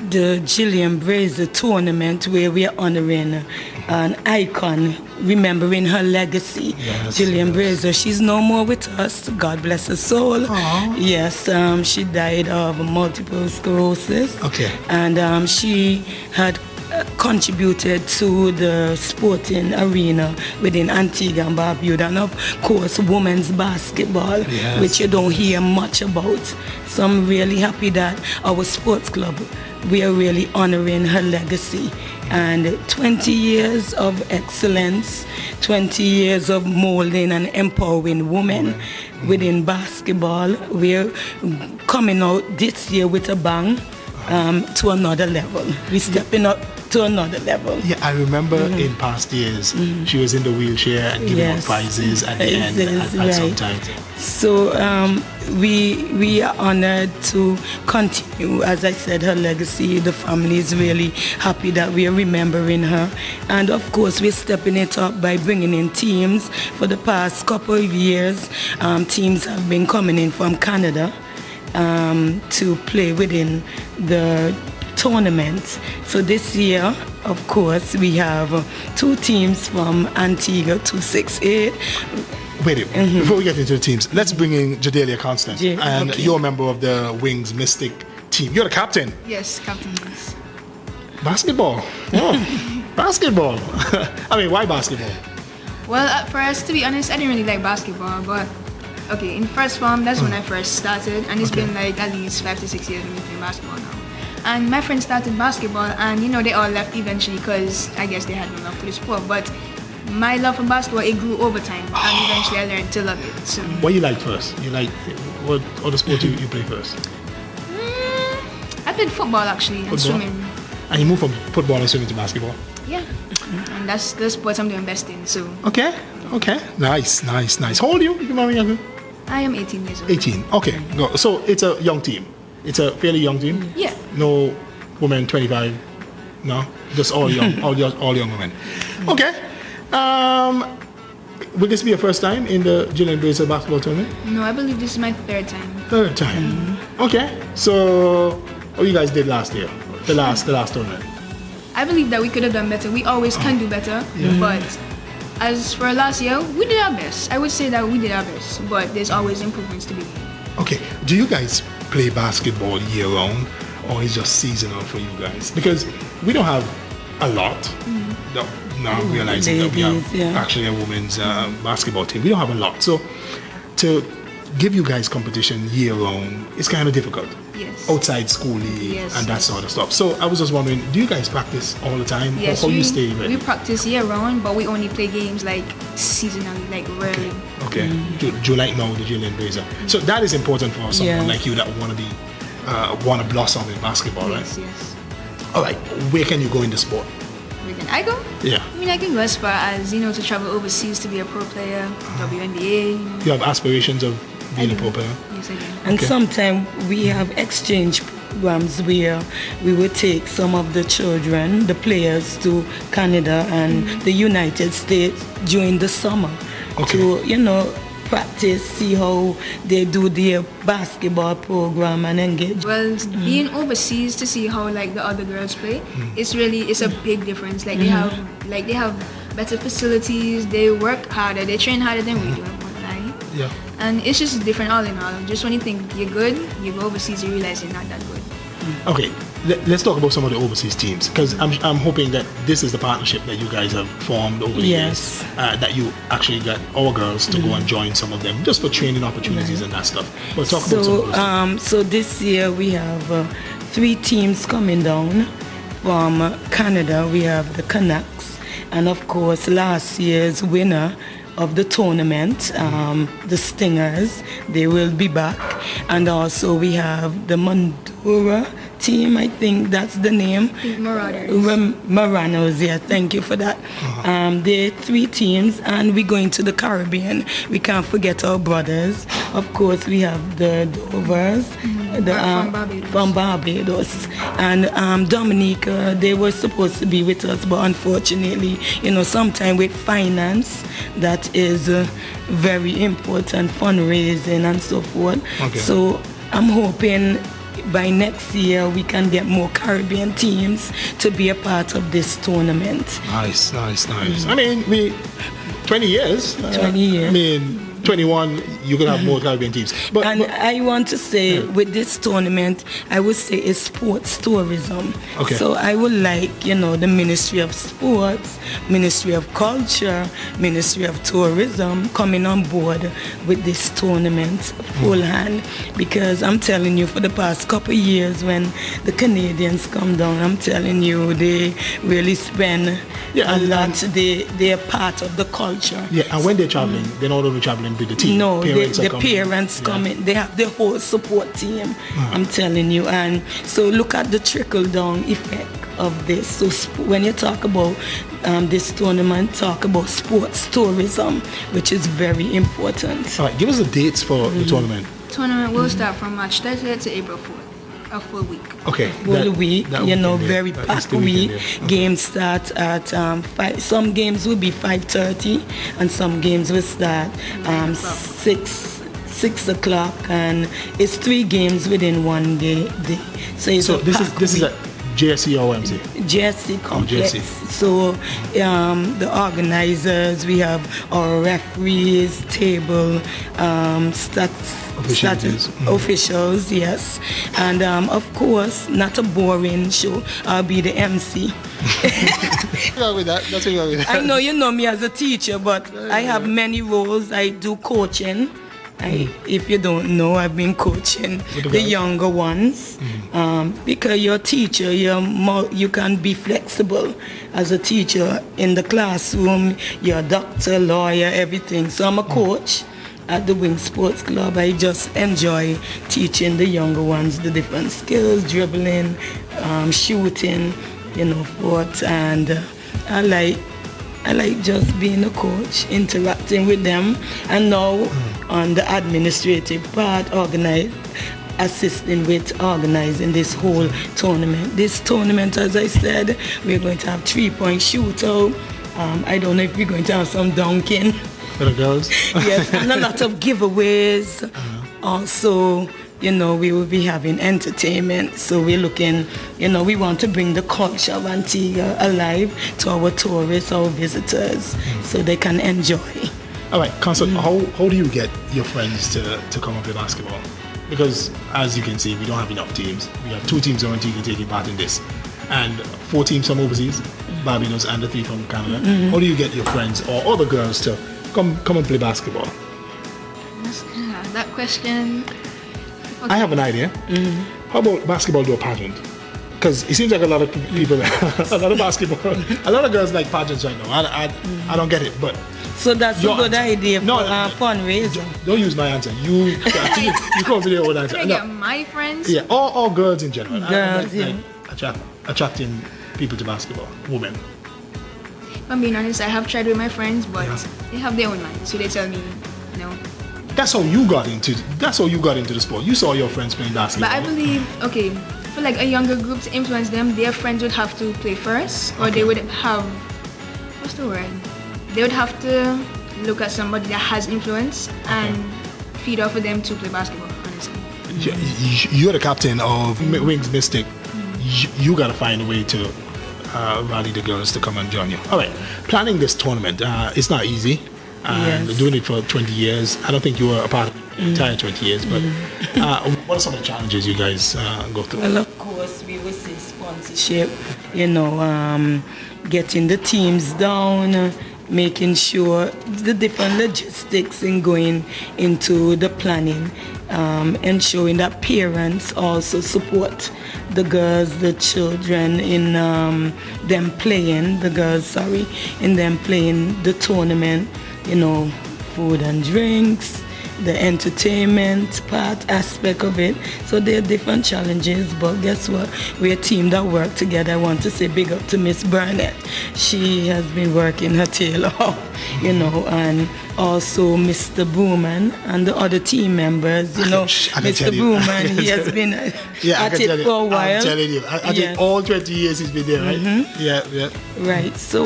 the Gillian Brazier tournament where we are honoring an icon, remembering her legacy. Yes, Gillian Brazier, she's no more with us. God bless her soul. Aww. Yes, she died of multiple sclerosis. Okay. And she had contributed to the sporting arena within Antigua and Barbuda, and of course women's basketball, which you don't hear much about. So I'm really happy that our sports club, we are really honoring her legacy and 20 years of excellence, 20 years of molding and empowering women within basketball. We're coming out this year with a bang to another level. We're stepping up to another level. Yeah, I remember in past years she was in the wheelchair and giving out prizes at the end at some time. So we are honored to continue, as I said, her legacy. The family is really happy that we are remembering her. And of course, we're stepping it up by bringing in teams. For the past couple of years, teams have been coming in from Canada to play within the tournament. So this year, of course, we have 2 teams from Antigua 268. Wait, before we get into the teams, let's bring in Jadelia Constant. And you're a member of the Wings Mystic team. You're the captain. Yes, captain. Yes. Basketball. Oh, basketball. I mean, why basketball? Well, at first, to be honest, I didn't really like basketball, but okay, in first form, that's when I first started, and it's been like at least 5 to 6 years of me playing basketball now. And my friends started basketball, and they all left eventually because I guess they had no love for the sport. But my love for basketball, it grew over time, and eventually I learned to love it. So what you liked first? You like what other sport you play first? I played football actually, and swimming. And you moved from football and swimming to basketball? Yeah, and that's the sports I'm doing best in. So okay, nice. How old are you? You married younger? I am 18 years old. 18. Okay, go. So it's a young team. It's a fairly young team. Yeah. No women 25. No, just all young, all young women. Okay. Will this be your first time in the Gillian Brazier basketball tournament? No, I believe this is my 3rd time. 3rd time. Okay. So, what you guys did last year? The last tournament. I believe that we could have done better. We always can do better, but as for last year, we did our best. I would say that we did our best, but there's always improvements to be made. Okay. Do you guys play basketball year round, or is it just seasonal for you guys? Because we don't have a lot. Now realizing that we have actually a women's basketball team. We don't have a lot. So to give you guys competition year round, it's kind of difficult. Yes. Outside school and that sort of stuff. So I was just wondering, do you guys practice all the time? Yes, or how you stay ready? We practice year round, but we only play games like seasonally, like rarely. Okay. Do you like now the Gillian Brazier? So that is important for someone like you that want to blossom in basketball, right? Yes. All right. Where can you go in the sport? Where can I go? Yeah. I mean, I can go as far as to travel overseas to be a pro player, WNBA. You have aspirations of being a pro player? Yes, I do. And sometimes we have exchange programs where we will take some of the children, the players, to Canada and the United States during the summer to, practice, see how they do their basketball program and engage. Well, being overseas to see how like the other girls play, it's a big difference. Like they have better facilities, they work harder, they train harder than we do. Yeah. And it's just different all in all. Just when you think you're good, you go overseas, you realize you're not that good. Okay, let's talk about some of the overseas teams, because I'm hoping that this is the partnership that you guys have formed over the years, that you actually got our girls to go and join some of them just for training opportunities and that stuff. But talk about some of those. So this year we have 3 teams coming down from Canada. We have the Canucks, and of course last year's winner of the tournament, the Stingers, they will be back. And also we have the Mandura team, I think that's the name. Maranos, yeah, thank you for that. There are 3 teams, and we're going to the Caribbean. We can't forget our brothers. Of course, we have the Dovers, from Barbados. And Dominica, they were supposed to be with us, but unfortunately, sometimes with finance, that is very important, fundraising and so forth. Okay. So I'm hoping by next year we can get more Caribbean teams to be a part of this tournament. Nice. I mean, 20 years. 20 years. I mean, 21, you can have more Caribbean teams. But I want to say, with this tournament, I would say it's sports tourism. Okay. So I would like, the Ministry of Sports, Ministry of Culture, Ministry of Tourism coming on board with this tournament full hand, because I'm telling you, for the past couple of years when the Canadians come down, I'm telling you, they really spend a lot. They are part of the culture. Yeah, and when they're traveling, they're not only traveling with the team. No, parents the parents come in. They have the whole support team. I'm telling you. And so look at the trickle down effect of this. So when you talk about this tournament, talk about sports tourism, which is very important. All right, give us the dates for the tournament. Tournament will start from March 30th to April 4th. A full week. Okay. Full week, very packed week. Games start at 5. Some games will be 5:30, and some games will start 6 o'clock, and it's 3 games within one day. So this is a JSC or OMC? JSC complex. JSC. So the organizers, we have our referees, table, officials, yes. And of course, not a boring show. I'll be the MC. I know you know me as a teacher, but I have many roles. I do coaching. If you don't know, I've been coaching the younger ones. Because you're a teacher, you can be flexible as a teacher in the classroom. You're a doctor, lawyer, everything. So I'm a coach at the Wing Sports Club. I just enjoy teaching the younger ones the different skills, dribbling, shooting, what, and I like just being a coach, interacting with them, and now on the administrative part, assisting with organizing this whole tournament. This tournament, as I said, we're going to have 3-point shootout. I don't know if we're going to have some dunking. For the girls? Yes, and a lot of giveaways. Also, we will be having entertainment. So we're looking, we want to bring the culture of Antigua alive to our tourists, our visitors, so they can enjoy. All right, Council, how do you get your friends to come and play basketball? Because as you can see, we don't have enough teams. We have 2 teams in Antigua taking part in this, and 4 teams from overseas, Barbados and the 3 from Canada. How do you get your friends or other girls to come and play basketball? That question. I have an idea. How about basketball do a pageant? Because it seems like a lot of people, a lot of basketball, a lot of girls like pageants right now. I don't get it, but. So that's a good idea for fundraising. Don't use my answer. You come up with your own answer. Can I get my friends? Yeah, all girls in general. Girls, attracting people to basketball, women. If I'm being honest, I have tried with my friends, but they have their own mind, so they tell me no. That's how you got into the sport. You saw your friends playing basketball. But I believe, for like a younger group to influence them, their friends would have to play first, or they would have, what's the word? They would have to look at somebody that has influence and feed off of them to play basketball, honestly. You're the captain of Wings Mystic. You got to find a way to rally the girls to come and join you. All right, planning this tournament, it's not easy. And doing it for 20 years. I don't think you were a part of the entire 20 years, but what are some of the challenges you guys go through? Well, of course, we will see sponsorship, getting the teams down, making sure the different logistics in going into the planning, ensuring that parents also support the girls, the children in them playing the tournament, food and drinks, the entertainment aspect of it. So there are different challenges, but guess what? We're a team that work together. I want to say big up to Miss Burnett. She has been working her tail off, and also Mr. Booman and the other team members, Mr. Booman, he has been at it for a while. I'm telling you, I think all 20 years he's been there, right? Yeah. Right, so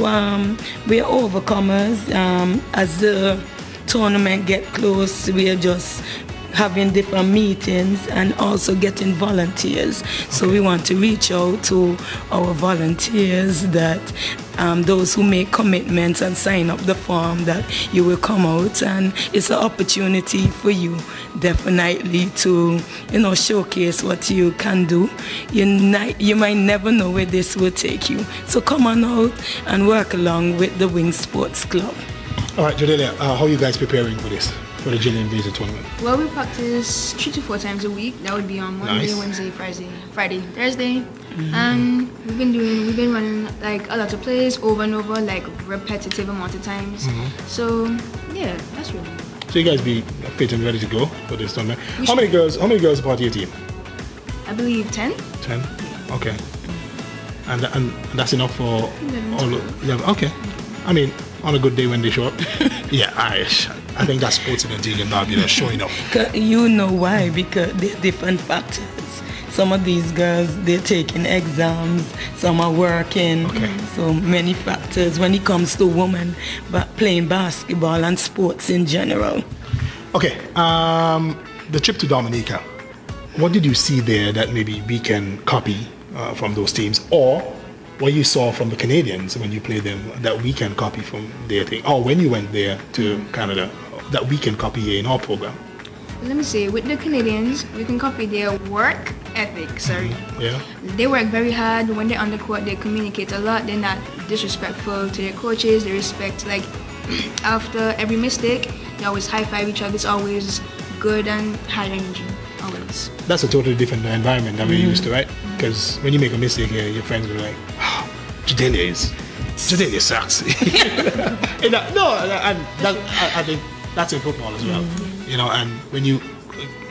we are overcomers. As the tournament get close, we are just having different meetings and also getting volunteers. So we want to reach out to our volunteers, that those who make commitments and sign up the form, that you will come out, and it's an opportunity for you definitely to, showcase what you can do. You might never know where this will take you. So come on out and work along with the Wing Sports Club. All right, Jadelia, how are you guys preparing for this, for the Gillian Brazier tournament? Well, we practice 3 to 4 times a week. That would be on Monday, Nice. Wednesday, Friday, Thursday. And we've been running like a lot of plays over and over, like repetitive amount of times. So yeah, that's really good. So you guys be fit and ready to go for this tournament. How many girls are part of your team? I believe 10. 10? Okay. And that's enough for all 11. Okay. I mean, on a good day when they show up. Yeah, I think that's sports in Antigua now, showing up. You know why? Because there are different factors. Some of these girls, they're taking exams, some are working. Okay. So many factors when it comes to women playing basketball and sports in general. Okay, the trip to Dominica, what did you see there that maybe we can copy from those teams, or what you saw from the Canadians when you played them that we can copy from their thing, or when you went there to Canada that we can copy here in our program? Let me say, with the Canadians, we can copy their work ethic. Yeah. They work very hard. When they're on the court, they communicate a lot. They're not disrespectful to their coaches. They respect, like, after every mistake, they always high-five each other. It's always good and high energy, always. That's a totally different environment than we're used to, right? Because when you make a mistake here, your friends will be like, oh, Jadelia sucks. I think that's in football as well. And when you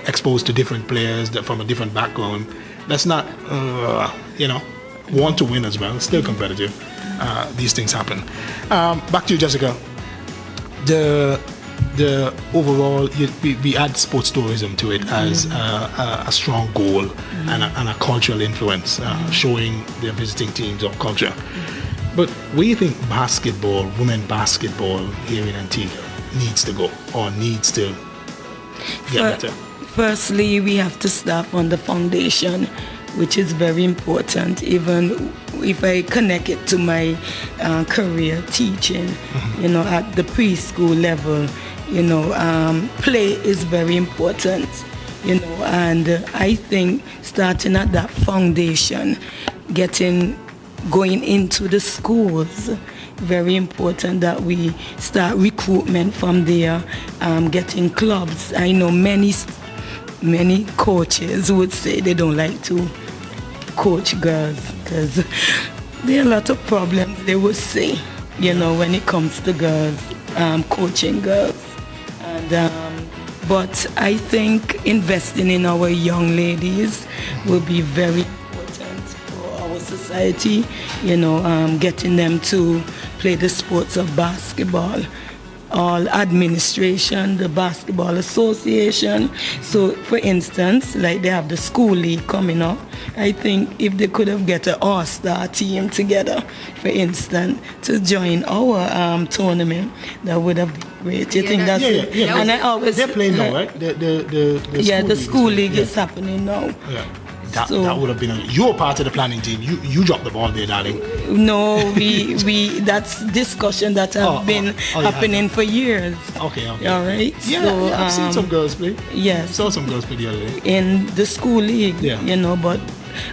exposed to different players that from a different background, that's not, want to win as well. Still competitive. These things happen. Back to you, Jessica. The overall, we add sports tourism to it as a strong goal and a cultural influence, showing the visiting teams of culture. But where do you think women basketball here in Antigua needs to go, or needs to get better? Firstly, we have to start on the foundation, which is very important. Even if I connect it to my career teaching, at the preschool level, play is very important, and I think starting at that foundation, going into the schools, very important that we start recruitment from there, getting clubs. I know many coaches would say they don't like to coach girls because there are a lot of problems they would say, when it comes to girls, coaching girls. But I think investing in our young ladies will be very important for our society, getting them to play the sports of basketball. All administration, the Basketball Association. So, for instance, like they have the school league coming up. I think if they could have get an all-star team together, for instance, to join our tournament, that would have been great. You think that's it? Yeah. And I always they're playing now, right? The school league is happening now. Yeah. That would have been you're part of the planning team. You dropped the ball there, darling. No, we that's discussion that have been happening for years. Okay. All right. Yeah, so, I've seen some girls play. Yes. I saw some girls play the other day. In the school league, but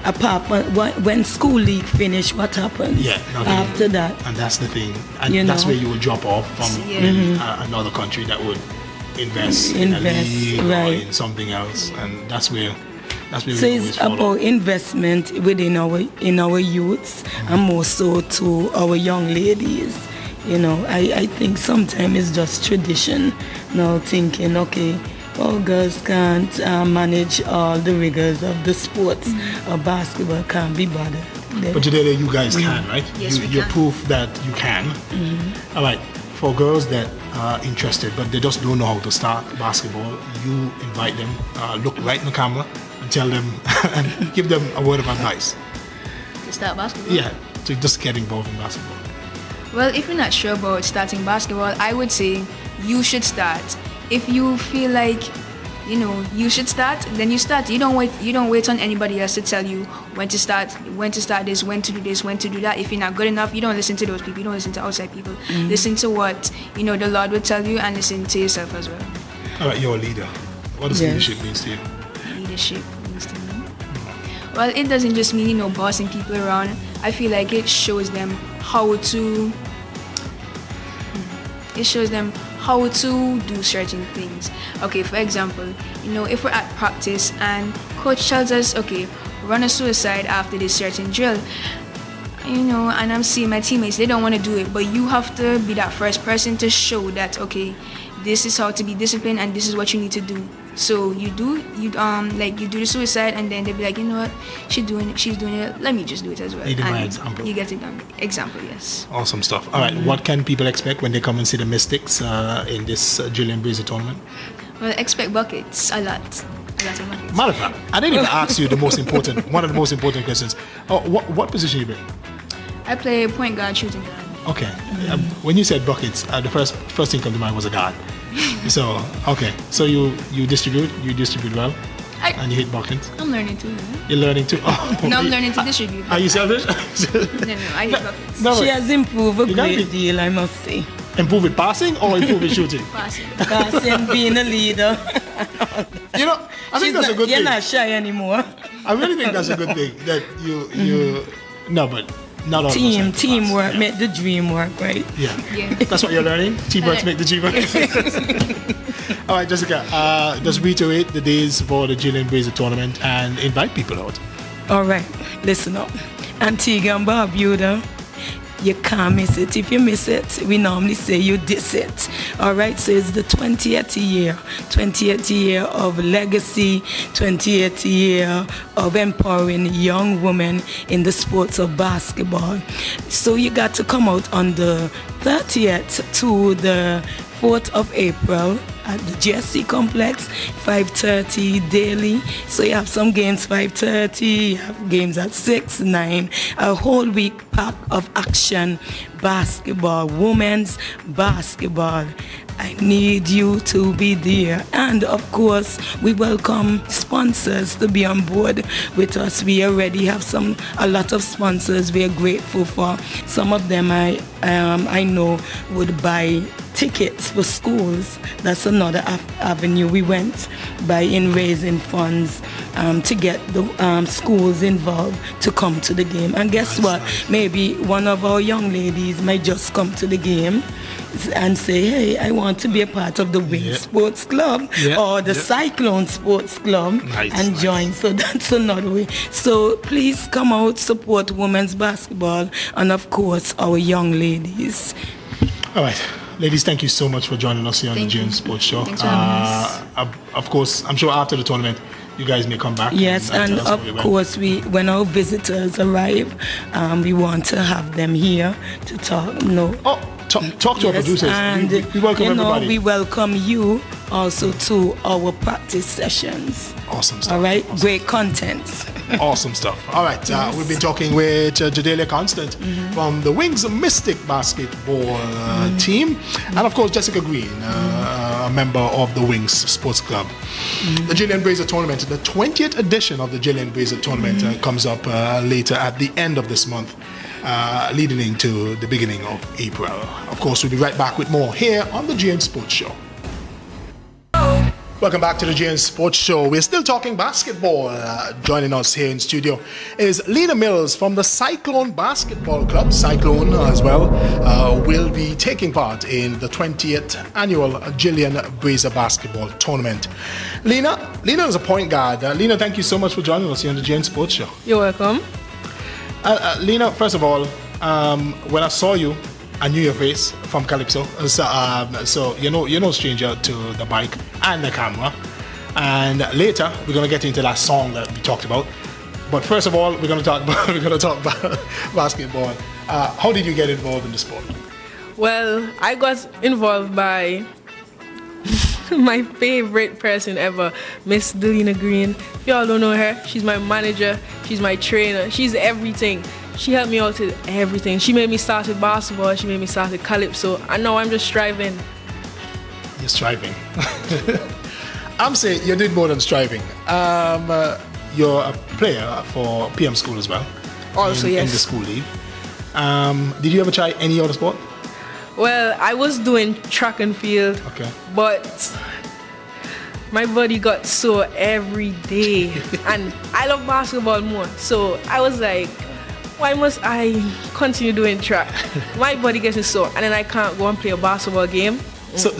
apart from when school league finished, what happened? Yeah. After that. And that's the thing. And that's where you will drop off from another country that would invest in a league or in something else, and that's where. So it's about investment within our youths and more so to our young ladies. I think sometimes it's just tradition. Now thinking, okay, all girls can't manage all the rigors of the sports. Or basketball can't be bothered. But today you guys can, right? Yes, you prove that you can. All right. For girls that are interested but they just don't know how to start basketball, you invite them, look right in the camera, tell them and give them a word of advice. To start basketball? Yeah, to just get involved in basketball. Well, if you're not sure about starting basketball, I would say you should start. If you feel like you should start, then you start. You don't wait on anybody else to tell you when to start this, when to do this, when to do that. If you're not good enough, you don't listen to those people. You don't listen to outside people. Listen to what the Lord will tell you, and listen to yourself as well. All right, you're a leader. What does leadership mean to you? Leadership means to me. Well, it doesn't just mean bossing people around. I feel like it shows them how to. It shows them how to do certain things. Okay, for example, if we're at practice and coach tells us, okay, run a suicide after this certain drill, and I'm seeing my teammates, they don't want to do it, but you have to be that first person to show that, okay, this is how to be disciplined and this is what you need to do. So you do the suicide, and then they'll be like, you know what, she's doing it, let me just do it as well. Leading by example. You get it done. Example, yes. Awesome stuff. All right, what can people expect when they come and see the Mystics in this Gillian Brazier tournament? Well, expect buckets, a lot of buckets. Matter of fact, I didn't even ask you one of the most important questions. What position you play? I play point guard, shooting guard. Okay. When you said buckets, the first thing come to mind was a guard. So okay. So you distribute well, and you hit buckets. I'm learning too. You're learning too. Oh, no, I'm learning to distribute. Are you selfish? No, I hit buckets. No, she has improved a great deal, I must say. Improve with passing or improve with shooting? Passing, being a leader. I think that's a good thing. You're not shy anymore. I really think that's a good thing that you. No, but. Not all teamwork make the dream work, right? Yeah. That's what you're learning? Teamwork make the dream work. All right, Jessica, just reiterate the days for the Gillian Brazier tournament and invite people out. All right, listen up. Antigua and Barbuda, you can't miss it. If you miss it, we normally say you diss it. All right, so it's the 20th year of legacy, 20th year of empowering young women in the sports of basketball. So you got to come out on the 30th to the 4th of April at the GSC complex, 5:30 daily. So you have some games 5:30, you have games at 6, 9, a whole week pack of action, basketball, women's basketball. I need you to be there. And of course, we welcome sponsors to be on board with us. We already have a lot of sponsors we are grateful for. Some of them I know would buy tickets for schools. That's another avenue we went by in raising funds to get the schools involved to come to the game. And guess what? Maybe one of our young ladies might just come to the game and say, hey, I want to be a part of the Wing Sports Club or the Cyclone Sports Club and join. So that's another way. So please come out, support women's basketball and of course our young ladies. All right. Ladies, thank you so much for joining us here on the Gillian Sports Show. Thanks for having us. Of course, I'm sure after the tournament, you guys may come back. Yes, and of course, when our visitors arrive, we want to have them here to talk. Talk to our producers. And we welcome everybody. We welcome you also to our practice sessions. Awesome stuff. All right, awesome. Great content. Awesome stuff. All right, we've been talking with Jadelia Constant from the Wings Mystic basketball team, and of course Jessica Green, a member of the Wings Sports Club. The Gillian Brazier tournament, the 20th edition of the Gillian Brazier tournament, comes up later at the end of this month, leading into the beginning of April. Of course, we'll be right back with more here on the Gillian Sports Show. Welcome back to the Gillian Sports Show. We're still talking basketball. Joining us here in studio is Lena Mills from the Cyclone Basketball Club. Cyclone as well will be taking part in the 20th annual Gillian Brazier Basketball Tournament. Lena is a point guard. Lena, thank you so much for joining us here on the Gillian Sports Show. You're welcome. Lena, first of all, when I saw you, I knew your face from Calypso, so you're no stranger to the mic and the camera. And later we're gonna get into that song that we talked about. But first of all, we're gonna talk about basketball. How did you get involved in the sport? Well, I got involved by my favorite person ever, Miss Lena Green. If y'all don't know her, she's my manager, she's my trainer, she's everything. She helped me out with everything. She made me start with basketball, she made me start with Calypso, and now I'm just striving. You're striving. I'm saying you did more than striving. You're a player for PM school as well. Also, in yes. the school league. Did you ever try any other sport? Well, I was doing track and field, Okay. but my body got sore every day. And I love basketball more. So I was like, why must I continue doing track? My body gets sore, and then I can't go and play a basketball game. So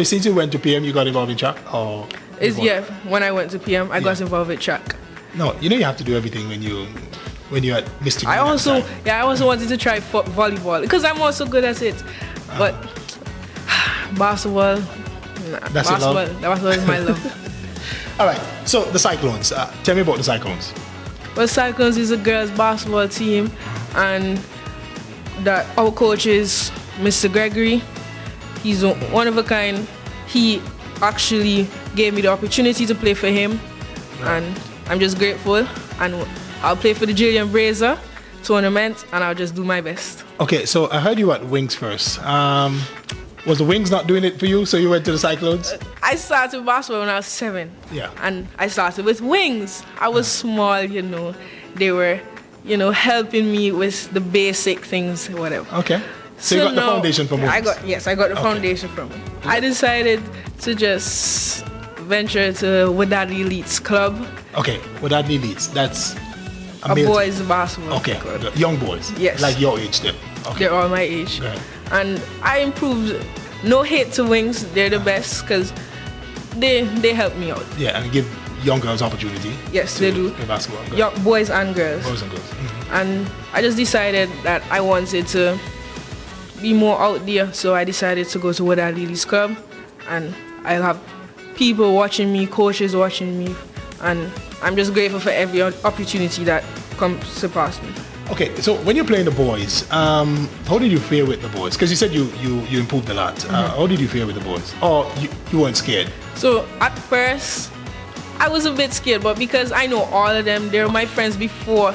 since you went to PM, you got involved in track? Or Yeah, when I went to PM, I got involved with track. No, you know you have to do everything when you're at Mr. I also wanted to try volleyball because I'm also good at it. But basketball, That's your love? Basketball is my love. All right, so the Cyclones. Tell me about the Cyclones. Well, Cyclones is a girls' basketball team, and that our coach is Mr. Gregory. He's one of a kind. He actually gave me the opportunity to play for him, and I'm just grateful. And I'll play for the Gillian Brazier tournament, and I'll just do my best. Okay, so I heard you at Wings first. Was the Wings not doing it for you, so you went to the Cyclones? I started basketball when I was 7. Yeah. And I started with Wings. I was small, you know. They were, helping me with the basic things, whatever. Okay. So you got the foundation from Wings? I got the foundation from it. I decided to just venture to Wadadi Elites Club. Okay, Wadadi Elites, that's a boys basketball club. Okay, young boys? Yes. Like your age then? Okay. They're all my age. Right. And I improved. No hate to Wings, they're the best because they help me out. Yeah, and give young girls opportunity. Yes, they do. Play basketball. Young boys and girls. Boys and girls. Mm-hmm. And I just decided that I wanted to be more out there, so I decided to go to Wadadi Elites Club, and I'll have people watching me, coaches watching me, and I'm just grateful for every opportunity that comes to pass me. Okay, so when you're playing the boys, how did you fare with the boys? Because you said you improved a lot. How did you fare with the boys? Or you weren't scared? So at first, I was a bit scared, but because I know all of them, they're my friends before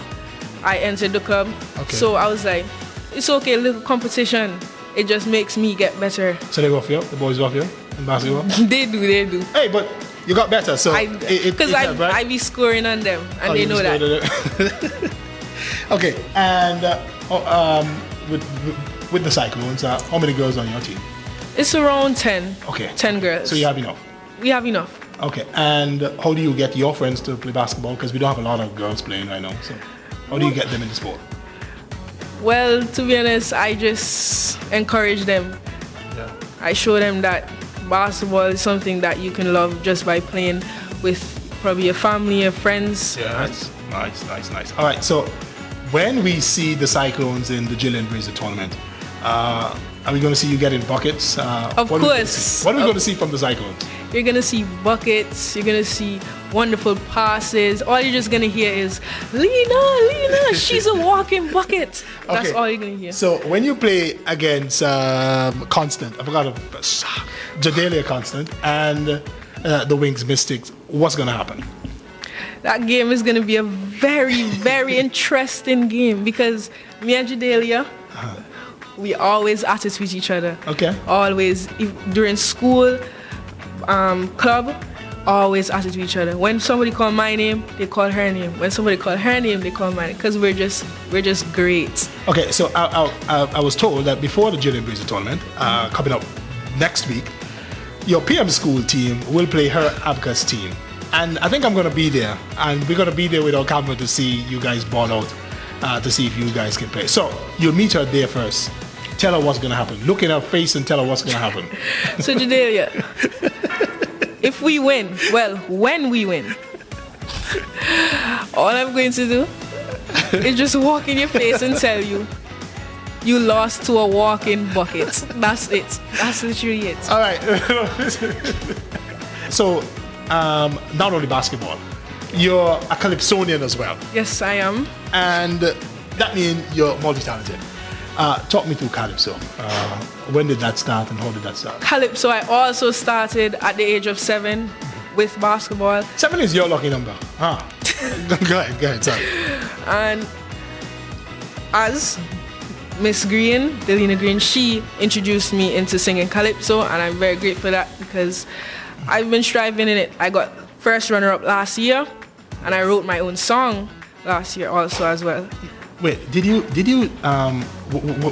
I entered the club. Okay. So I was like, it's okay, a little competition. It just makes me get better. So they go for you? The boys go for you in basketball? They do. Hey, but you got better, so because I be scoring on them, and they know that. Okay, and with the Cyclones, how many girls on your team? It's around 10. Okay. 10 girls. So you have enough? We have enough. Okay, and how do you get your friends to play basketball? Because we don't have a lot of girls playing right now, so how do you get them in the sport? Well, to be honest, I just encourage them. Yeah. I show them that basketball is something that you can love just by playing with probably your family, your friends. Yeah, that's nice. All right, so when we see the Cyclones in the Gillian Brazier tournament, are we going to see you getting buckets? Of course. What are we going to see from the Cyclones? You're going to see buckets. You're going to see wonderful passes. All you're just going to hear is, Lena, she's a walking bucket. That's all you're going to hear. So when you play against Constant, I forgot Jadelia Constant, and the Wings Mystics, what's going to happen? That game is going to be a very, very interesting game because me and Jadelia, we always at it with each other. Okay. Always. During school, club, always at it with each other. When somebody call my name, they call her name. When somebody call her name, they call mine. Because we're just great. Okay, so I was told that before the Gillian Brazier tournament, coming up next week, your PM school team will play her Abacus team. And I think I'm going to be there. And we're going to be there with our camera to see you guys ball out, to see if you guys can play. So you'll meet her there first. Tell her what's going to happen. Look in her face and tell her what's going to happen. So Jadelia, if we win, well, when we win, all I'm going to do is just walk in your face and tell you, you lost to a walking bucket. That's it. That's literally it. All right. So, not only basketball, you're a Calypsonian as well. Yes, I am. And that means you're multi-talented. Talk me through Calypso. When did that start and how did that start? Calypso, I also started at the age of 7 with basketball. 7 is your lucky number. Go ahead, sorry. And as Miss Green, Lena Green, she introduced me into singing Calypso, and I'm very grateful for that because I've been striving in it. I got first runner-up last year, and I wrote my own song last year also as well. Wait,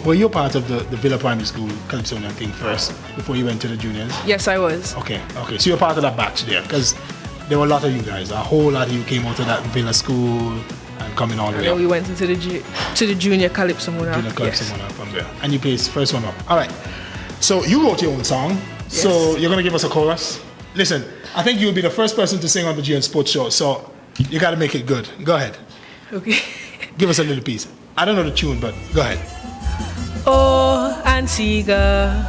were you part of the Villa Primary School Calypsonian thing first before you went to the juniors? Yes, I was. Okay. So you're part of that batch there, because there were a lot of you guys. A whole lot of you came out of that Villa school and coming all the way And up. we went into the junior Calypso Mona. Junior Calypso Mona from there. And you placed first one up. All right. So you wrote your own song. Yes. So you're going to give us a chorus. Listen, I think you'll be the first person to sing on the GN Sports Show. So you got to make it good. Go ahead. Okay. Give us a little piece. I don't know the tune, but go ahead. Oh, Antigua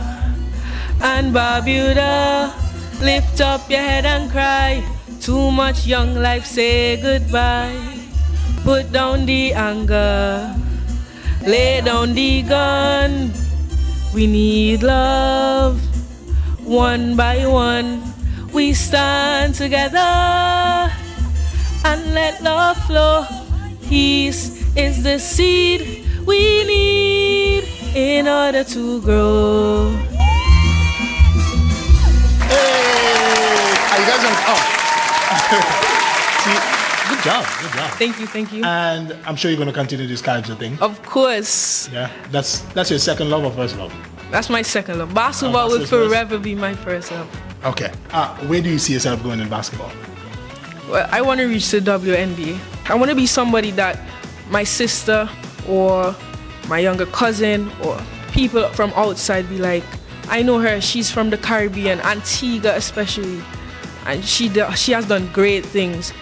and Barbuda, lift up your head and cry. Too much young life, say goodbye. Put down the anger, lay down the gun. We need love, one by one. We stand together and let love flow. Peace is the seed we need in order to grow. Hey! Are you guys on? Oh. See, good job. Thank you. And I'm sure you're going to continue this Calypso thing. Of course. Yeah, that's your second love or first love? That's my second love. Basketball will forever be my first love. Okay. Where do you see yourself going in basketball? Well, I want to reach the WNBA. I want to be somebody that my sister or my younger cousin or people from outside be like, I know her, she's from the Caribbean, Antigua especially, and she has done great things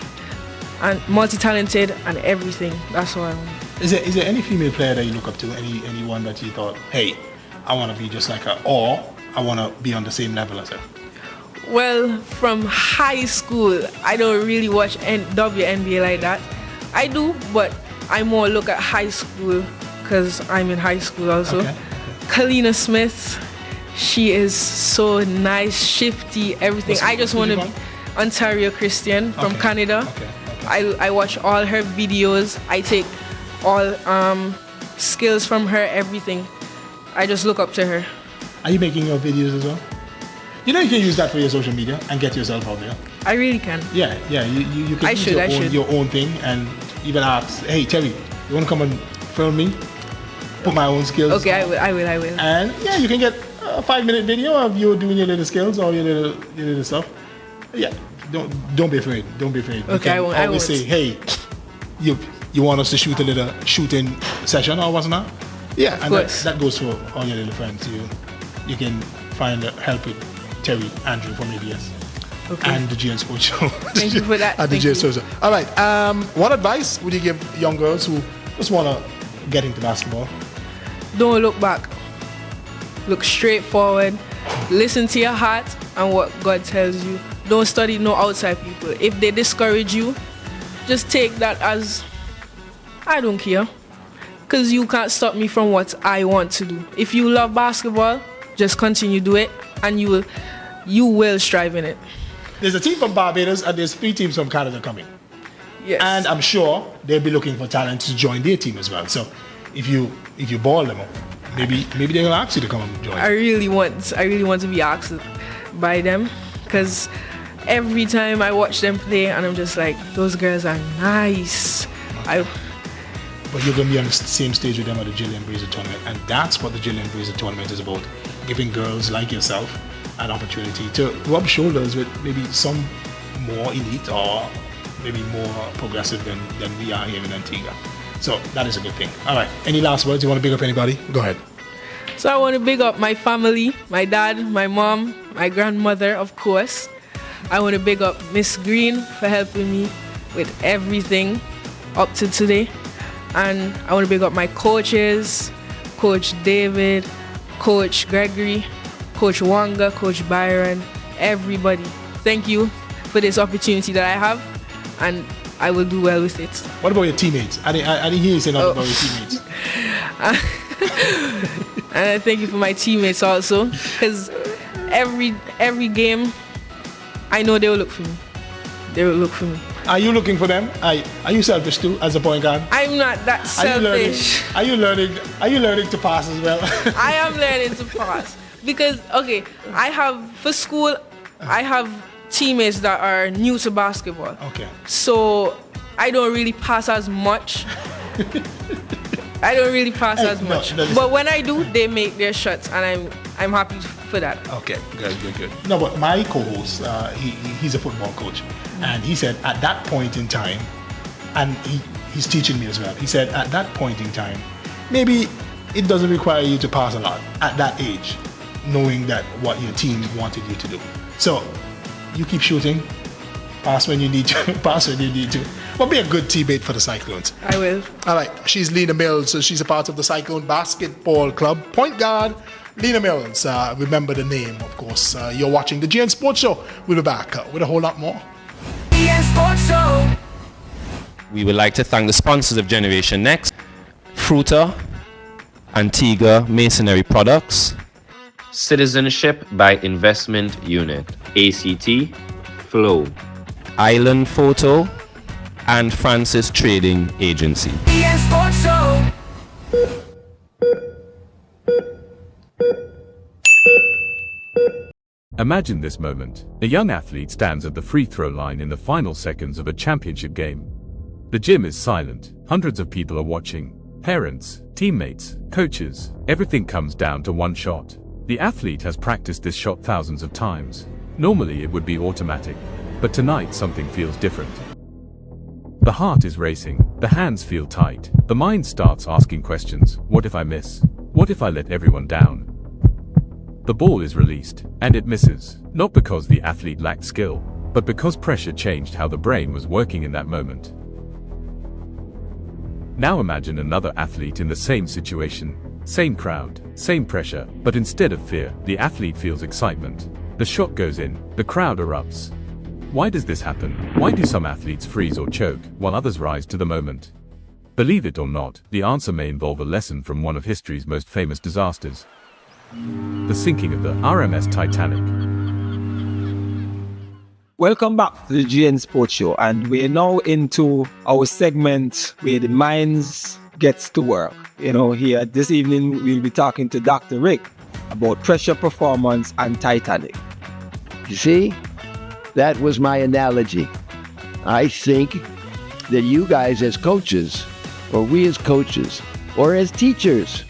and multi-talented and everything. That's what I want. Is there any female player that you look up to? Anyone that you thought, hey, I want to be just like her, or I want to be on the same level as her? Well, from high school, I don't really watch WNBA like that. I do, but I more look at high school because I'm in high school also. Okay. Kalina Smith, she is so nice, shifty, everything. I just want to be Ontario Christian from Canada. Okay. I watch all her videos. I take all skills from her, everything. I just look up to her. Are you making your videos as well? You know you can use that for your social media and get yourself out there. I really can. Yeah. You can use your own thing and even ask, hey Terry, you want to come and film me? Put my own skills. Okay, I will. And yeah, you can get a 5-minute video of you doing your little skills or your little stuff. Yeah, don't be afraid. Okay, I won't. Say, hey, you want us to shoot a little shooting session or what's not? Yeah, and that goes for all your little friends. You can find help with Terry, Andrew from ABS. Okay. And the GN Sports Show. Thank you for that. And the GN Sports Show. All right. What advice would you give young girls who just want to get into basketball? Don't look back. Look straight forward. Listen to your heart and what God tells you. Don't study no outside people. If they discourage you, just take that as, I don't care. Because you can't stop me from what I want to do. If you love basketball, just continue to do it and you will strive in it. There's a team from Barbados and there's 3 teams from Canada coming. Yes. And I'm sure they'll be looking for talent to join their team as well. So if you ball them up, maybe they're gonna ask you to come and join. I really want to be asked by them because every time I watch them play and I'm just like, those girls are nice. But you're gonna be on the same stage with them at the Gillian Brazier tournament, and that's what the Gillian Brazier tournament is about. Giving girls like yourself an opportunity to rub shoulders with maybe some more elite or maybe more progressive than we are here in Antigua. So that is a good thing. All right. Any last words? You want to big up anybody? Go ahead. So I want to big up my family, my dad, my mom, my grandmother, of course. I want to big up Miss Green for helping me with everything up to today. And I want to big up my coaches, Coach David, Coach Gregory, Coach Wanga, Coach Byron, everybody. Thank you for this opportunity that I have, and I will do well with it. What about your teammates? I didn't hear you say nothing about your teammates. And I thank you for my teammates also, because every game, I know they will look for me. Are you looking for them? Are you selfish too as a point guard? I'm not that selfish. Are you learning to pass as well? I am learning to pass because for school I have teammates that are new to basketball. Okay. So I don't really pass as much. But when I do, they make their shots, and I'm happy for that. Okay, good. No, but my co-host, he's a football coach, and he said at that point in time, and he's teaching me as well. He said at that point in time, maybe it doesn't require you to pass a lot at that age, knowing that what your team wanted you to do. So you keep shooting, pass when you need to. But be a good teammate for the Cyclones. I will. All right, she's Lena Mills, so she's a part of the Cyclone Basketball Club. Point guard, Lena Mills. Remember the name, of course. You're watching the GN Sports Show. We'll be back with a whole lot more. GN Sports Show. We would like to thank the sponsors of Generation Next, Fruta, Antigua Masonry Products, Citizenship by Investment Unit, ACT, Flow, Island Photo, and Francis Trading Agency. GN Sports Show. Imagine this moment. A young athlete stands at the free throw line in the final seconds of a championship game. The gym is silent. Hundreds of people are watching. Parents, teammates, coaches. Everything comes down to one shot. The athlete has practiced this shot thousands of times. Normally it would be automatic, but tonight something feels different. The heart is racing, the hands feel tight, the mind starts asking questions. What if I miss? What if I let everyone down? The ball is released, and it misses, not because the athlete lacked skill, but because pressure changed how the brain was working in that moment. Now imagine another athlete in the same situation, same crowd, same pressure, but instead of fear, the athlete feels excitement. The shot goes in, the crowd erupts. Why does this happen? Why do some athletes freeze or choke, while others rise to the moment? Believe it or not, the answer may involve a lesson from one of history's most famous disasters. The sinking of the RMS Titanic. Welcome back to the GN Sports Show, and we're now into our segment where the minds gets to work. Here this evening we'll be talking to Dr. Rick about pressure performance and Titanic. You see? That was my analogy. I think that you guys as coaches, or we as coaches, or as teachers,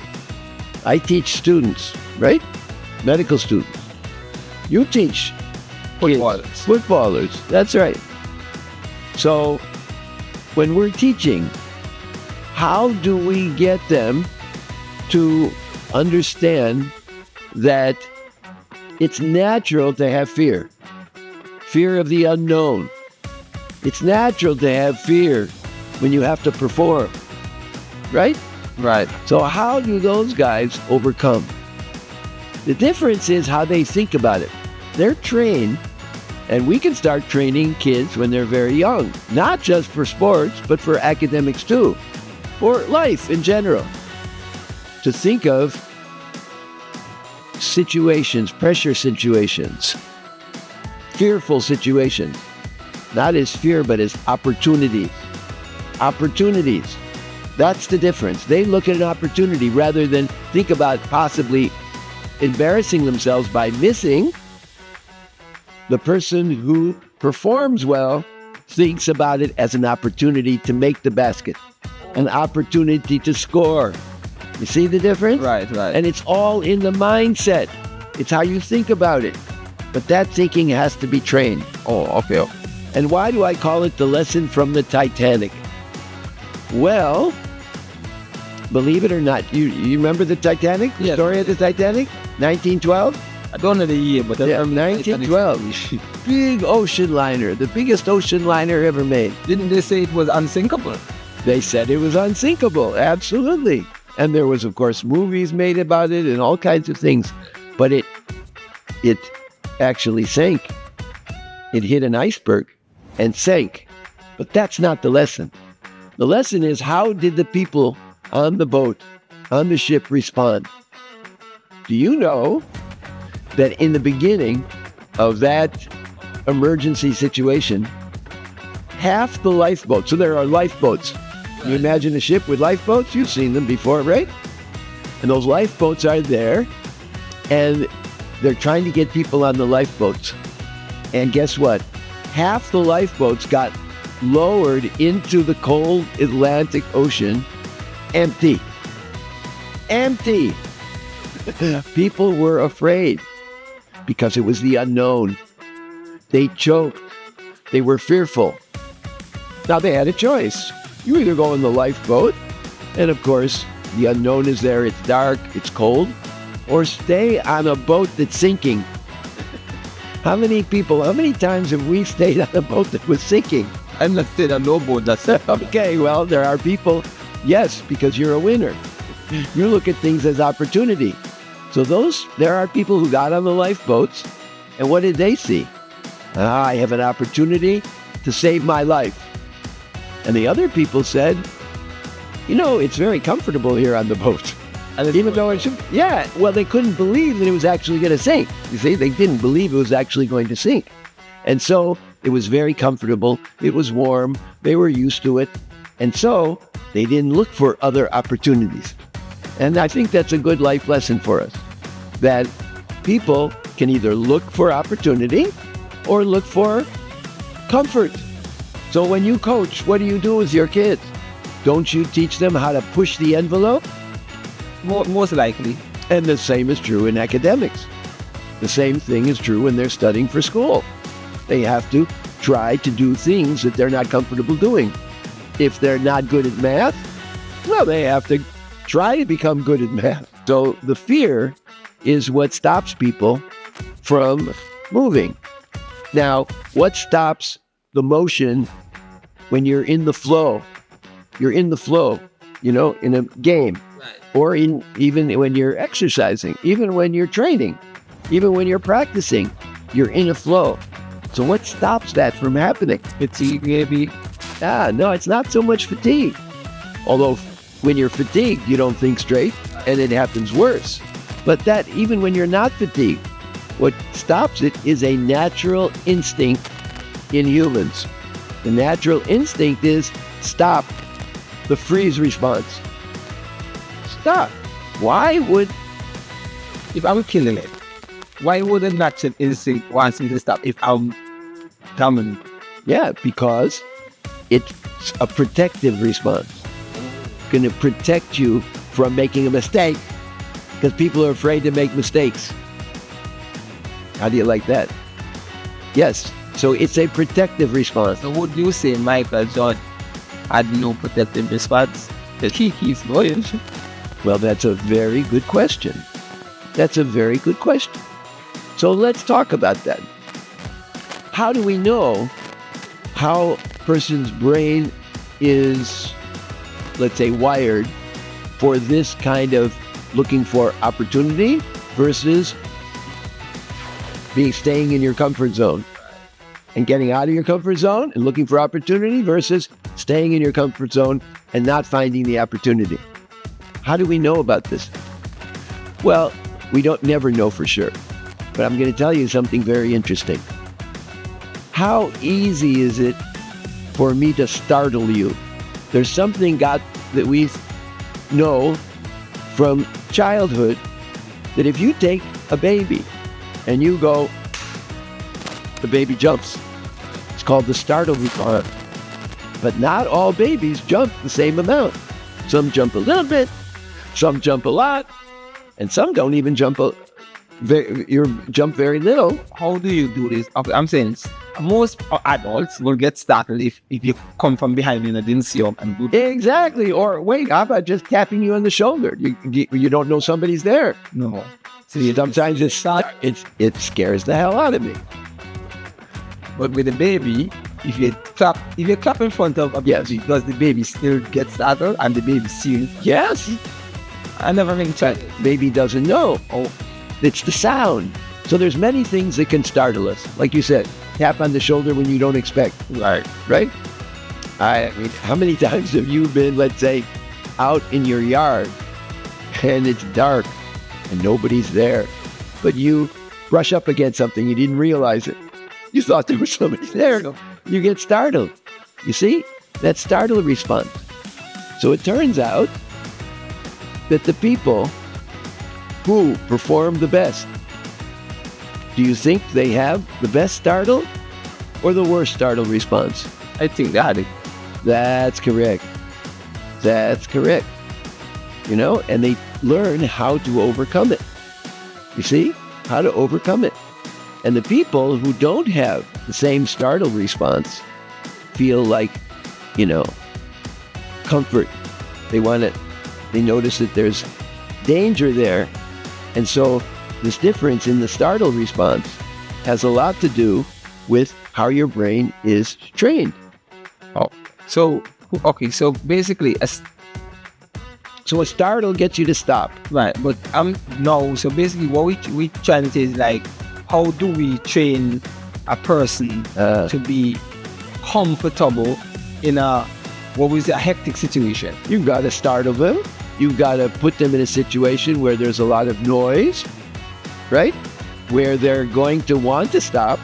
I teach students, right? Medical students. You teach footballers. That's right. So when we're teaching, how do we get them to understand that it's natural to have fear? Fear of the unknown. It's natural to have fear when you have to perform, right? Right. So how do those guys overcome? The difference is how they think about it. They're trained, and we can start training kids when they're very young, not just for sports, but for academics too, or life in general, to think of situations, pressure situations, fearful situations, not as fear, but as opportunities. Opportunities. That's the difference. They look at an opportunity rather than think about possibly embarrassing themselves by missing. The person who performs well thinks about it as an opportunity to make the basket, an opportunity to score. You see the difference? Right. And it's all in the mindset. It's how you think about it. But that thinking has to be trained. Oh, okay. And why do I call it the lesson from the Titanic? Well, believe it or not, you remember the Titanic? The story of the Titanic? 1912? I don't know the year, but 1912. Big ocean liner, the biggest ocean liner ever made. Didn't they say it was unsinkable? They said it was unsinkable, absolutely. And there was, of course, movies made about it and all kinds of things. But it actually sank. It hit an iceberg and sank. But that's not the lesson. The lesson is, how did the people on the boat, on the ship respond? Do you know that in the beginning of that emergency situation, half the lifeboats. So there are lifeboats. You imagine a ship with lifeboats? You've seen them before, right? And those lifeboats are there, and they're trying to get people on the lifeboats. And guess what? Half the lifeboats got lowered into the cold Atlantic Ocean empty. Empty. People were afraid because it was the unknown. They choked. They were fearful. Now they had a choice. You either go in the lifeboat, and of course, the unknown is there, it's dark, it's cold, or stay on a boat that's sinking. How many times have we stayed on a boat that was sinking? I'm not staying on no boat that's Okay, well, there are people, yes, because you're a winner. You look at things as opportunity. So there are people who got on the lifeboats, and what did they see? I have an opportunity to save my life. And the other people said, it's very comfortable here on the boat. And even though they couldn't believe that it was actually going to sink. You see, they didn't believe it was actually going to sink. And so it was very comfortable. It was warm. They were used to it. And so they didn't look for other opportunities. And I think that's a good life lesson for us, that people can either look for opportunity or look for comfort. So when you coach, what do you do with your kids? Don't you teach them how to push the envelope? Most likely. And the same is true in academics. The same thing is true when they're studying for school. They have to try to do things that they're not comfortable doing. If they're not good at math, well, they have to try to become good at math. So the fear is what stops people from moving. Now, what stops the motion when you're in the flow? You're in the flow, in a game. Right. Or even when you're exercising, even when you're training, even when you're practicing, you're in a flow. So what stops that from happening? Fatigue, maybe. No, it's not so much fatigue. Although when you're fatigued, you don't think straight, and it happens worse. But that, even when you're not fatigued, what stops it is a natural instinct in humans. The natural instinct is stop, the freeze response. Stop. If I'm killing it, why would a natural instinct want me to stop if I'm dominant? Yeah, because it's a protective response. It's going to protect you from making a mistake, because people are afraid to make mistakes. How do you like that? Yes, so it's a protective response. So would you say Michael Jordan had no protective response? That he keeps going? Well, that's a very good question. So let's talk about that. How do we know how a person's brain is, let's say, wired for this kind of looking for opportunity versus staying in your comfort zone? And getting out of your comfort zone and looking for opportunity versus staying in your comfort zone and not finding the opportunity. How do we know about this? Well, we don't never know for sure. But I'm going to tell you something very interesting. How easy is it for me to startle you? There's something that we know from childhood, that if you take a baby and you go, the baby jumps. It's called the startle response. But not all babies jump the same amount. Some jump a little bit, some jump a lot, and some don't even jump very little. How do you do this? Okay, I'm saying most adults will get startled if you come from behind and didn't see them and do that. Exactly. Or wait, how about just tapping you on the shoulder? You don't know somebody's there. No. See, sometimes it scares the hell out of me. But with the baby, if you clap in front of a baby, does the baby still get startled and the baby sees? Yes. I never make sense. Baby doesn't know. Oh, it's the sound. So there's many things that can startle us. Like you said, tap on the shoulder when you don't expect. Right. I mean, how many times have you been, let's say, out in your yard and it's dark and nobody's there, but you brush up against something, you didn't realize it. You thought there was somebody there. You get startled. You see? That startle response. So it turns out that the people who perform the best, do you think they have the best startle or the worst startle response? I think they had it. That's correct. That's correct. You know, and they learn how to overcome it. You see? How to overcome it. And the people who don't have the same startle response feel like, you know, comfort. They notice that there's danger there. And so this difference in the startle response has a lot to do with how your brain is trained. Oh, so, okay, so basically, so a startle gets you to stop. Right, but no, so basically what we trying to say is like, how do we train a person to be comfortable in a hectic situation? You've got to startle them. You've got to put them in a situation where there's a lot of noise, right? Where they're going to want to stop,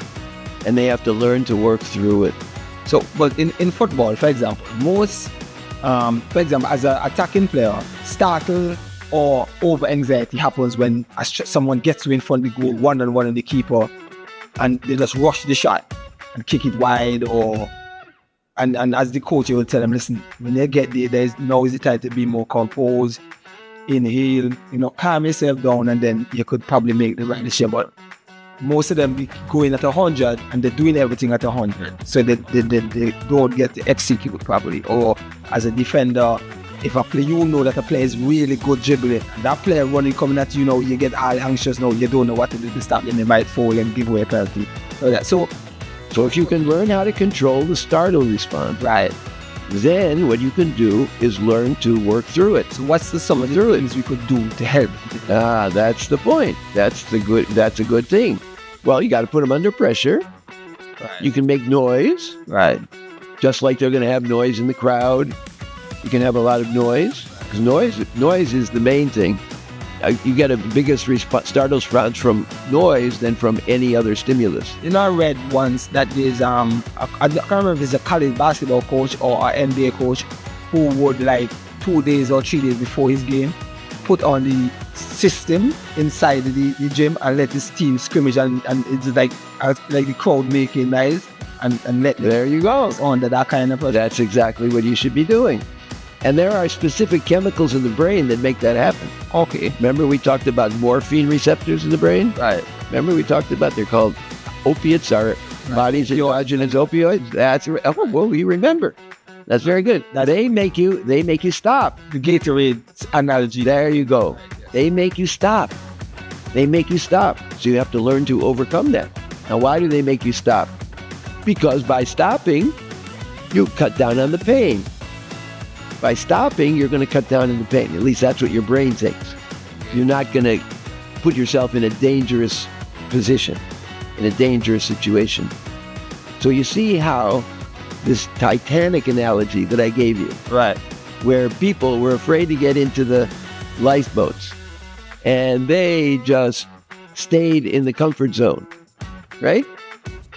and they have to learn to work through it. So, but in football, for example, as an attacking player, startle or over anxiety happens when someone gets you in front of the goal, one-on-one on the keeper, and they just rush the shot and kick it wide, and as the coach, you will tell them, listen, when they get there, now is the time to be more composed, inhale, calm yourself down, and then you could probably make the right decision. But most of them be going at 100 and they're doing everything at 100, so they don't get to execute properly. Or as a defender, if a player, you know that a player is really good dribbling, and that player running coming at you, you get all anxious now, you don't know what to do to stop them, they might fall and give away a penalty. So if you can learn how to control the startle response, right, then what you can do is learn to work through it. So what's some of the things we could do to help? That's the point. That's a good thing. Well, you got to put them under pressure. Right. You can make noise. Right. Just like they're going to have noise in the crowd. You can have a lot of noise. Because noise is the main thing. You get a biggest startle response from noise than from any other stimulus. I read once that there's I can't remember if it's a college basketball coach or an NBA coach who would, like 2 days or 3 days before his game, put on the system inside the gym and let his team scrimmage, and it's like the crowd making noise and let there you go on that kind of person. That's exactly what you should be doing. And there are specific chemicals in the brain that make that happen. Okay. Remember we talked about morphine receptors in the brain? Right. Remember we talked about, they're called opiates, our body's endogenous opioids? That's right. Oh, well, you remember. That's very good. Now they make you stop. The Gatorade analogy. There you go. They make you stop. They make you stop. So you have to learn to overcome that. Now why do they make you stop? Because by stopping, you cut down on the pain. By stopping, you're going to cut down on the pain. At least that's what your brain thinks. You're not going to put yourself in a dangerous position, in a dangerous situation. So you see how this Titanic analogy that I gave you, right, where people were afraid to get into the lifeboats, and they just stayed in the comfort zone, right?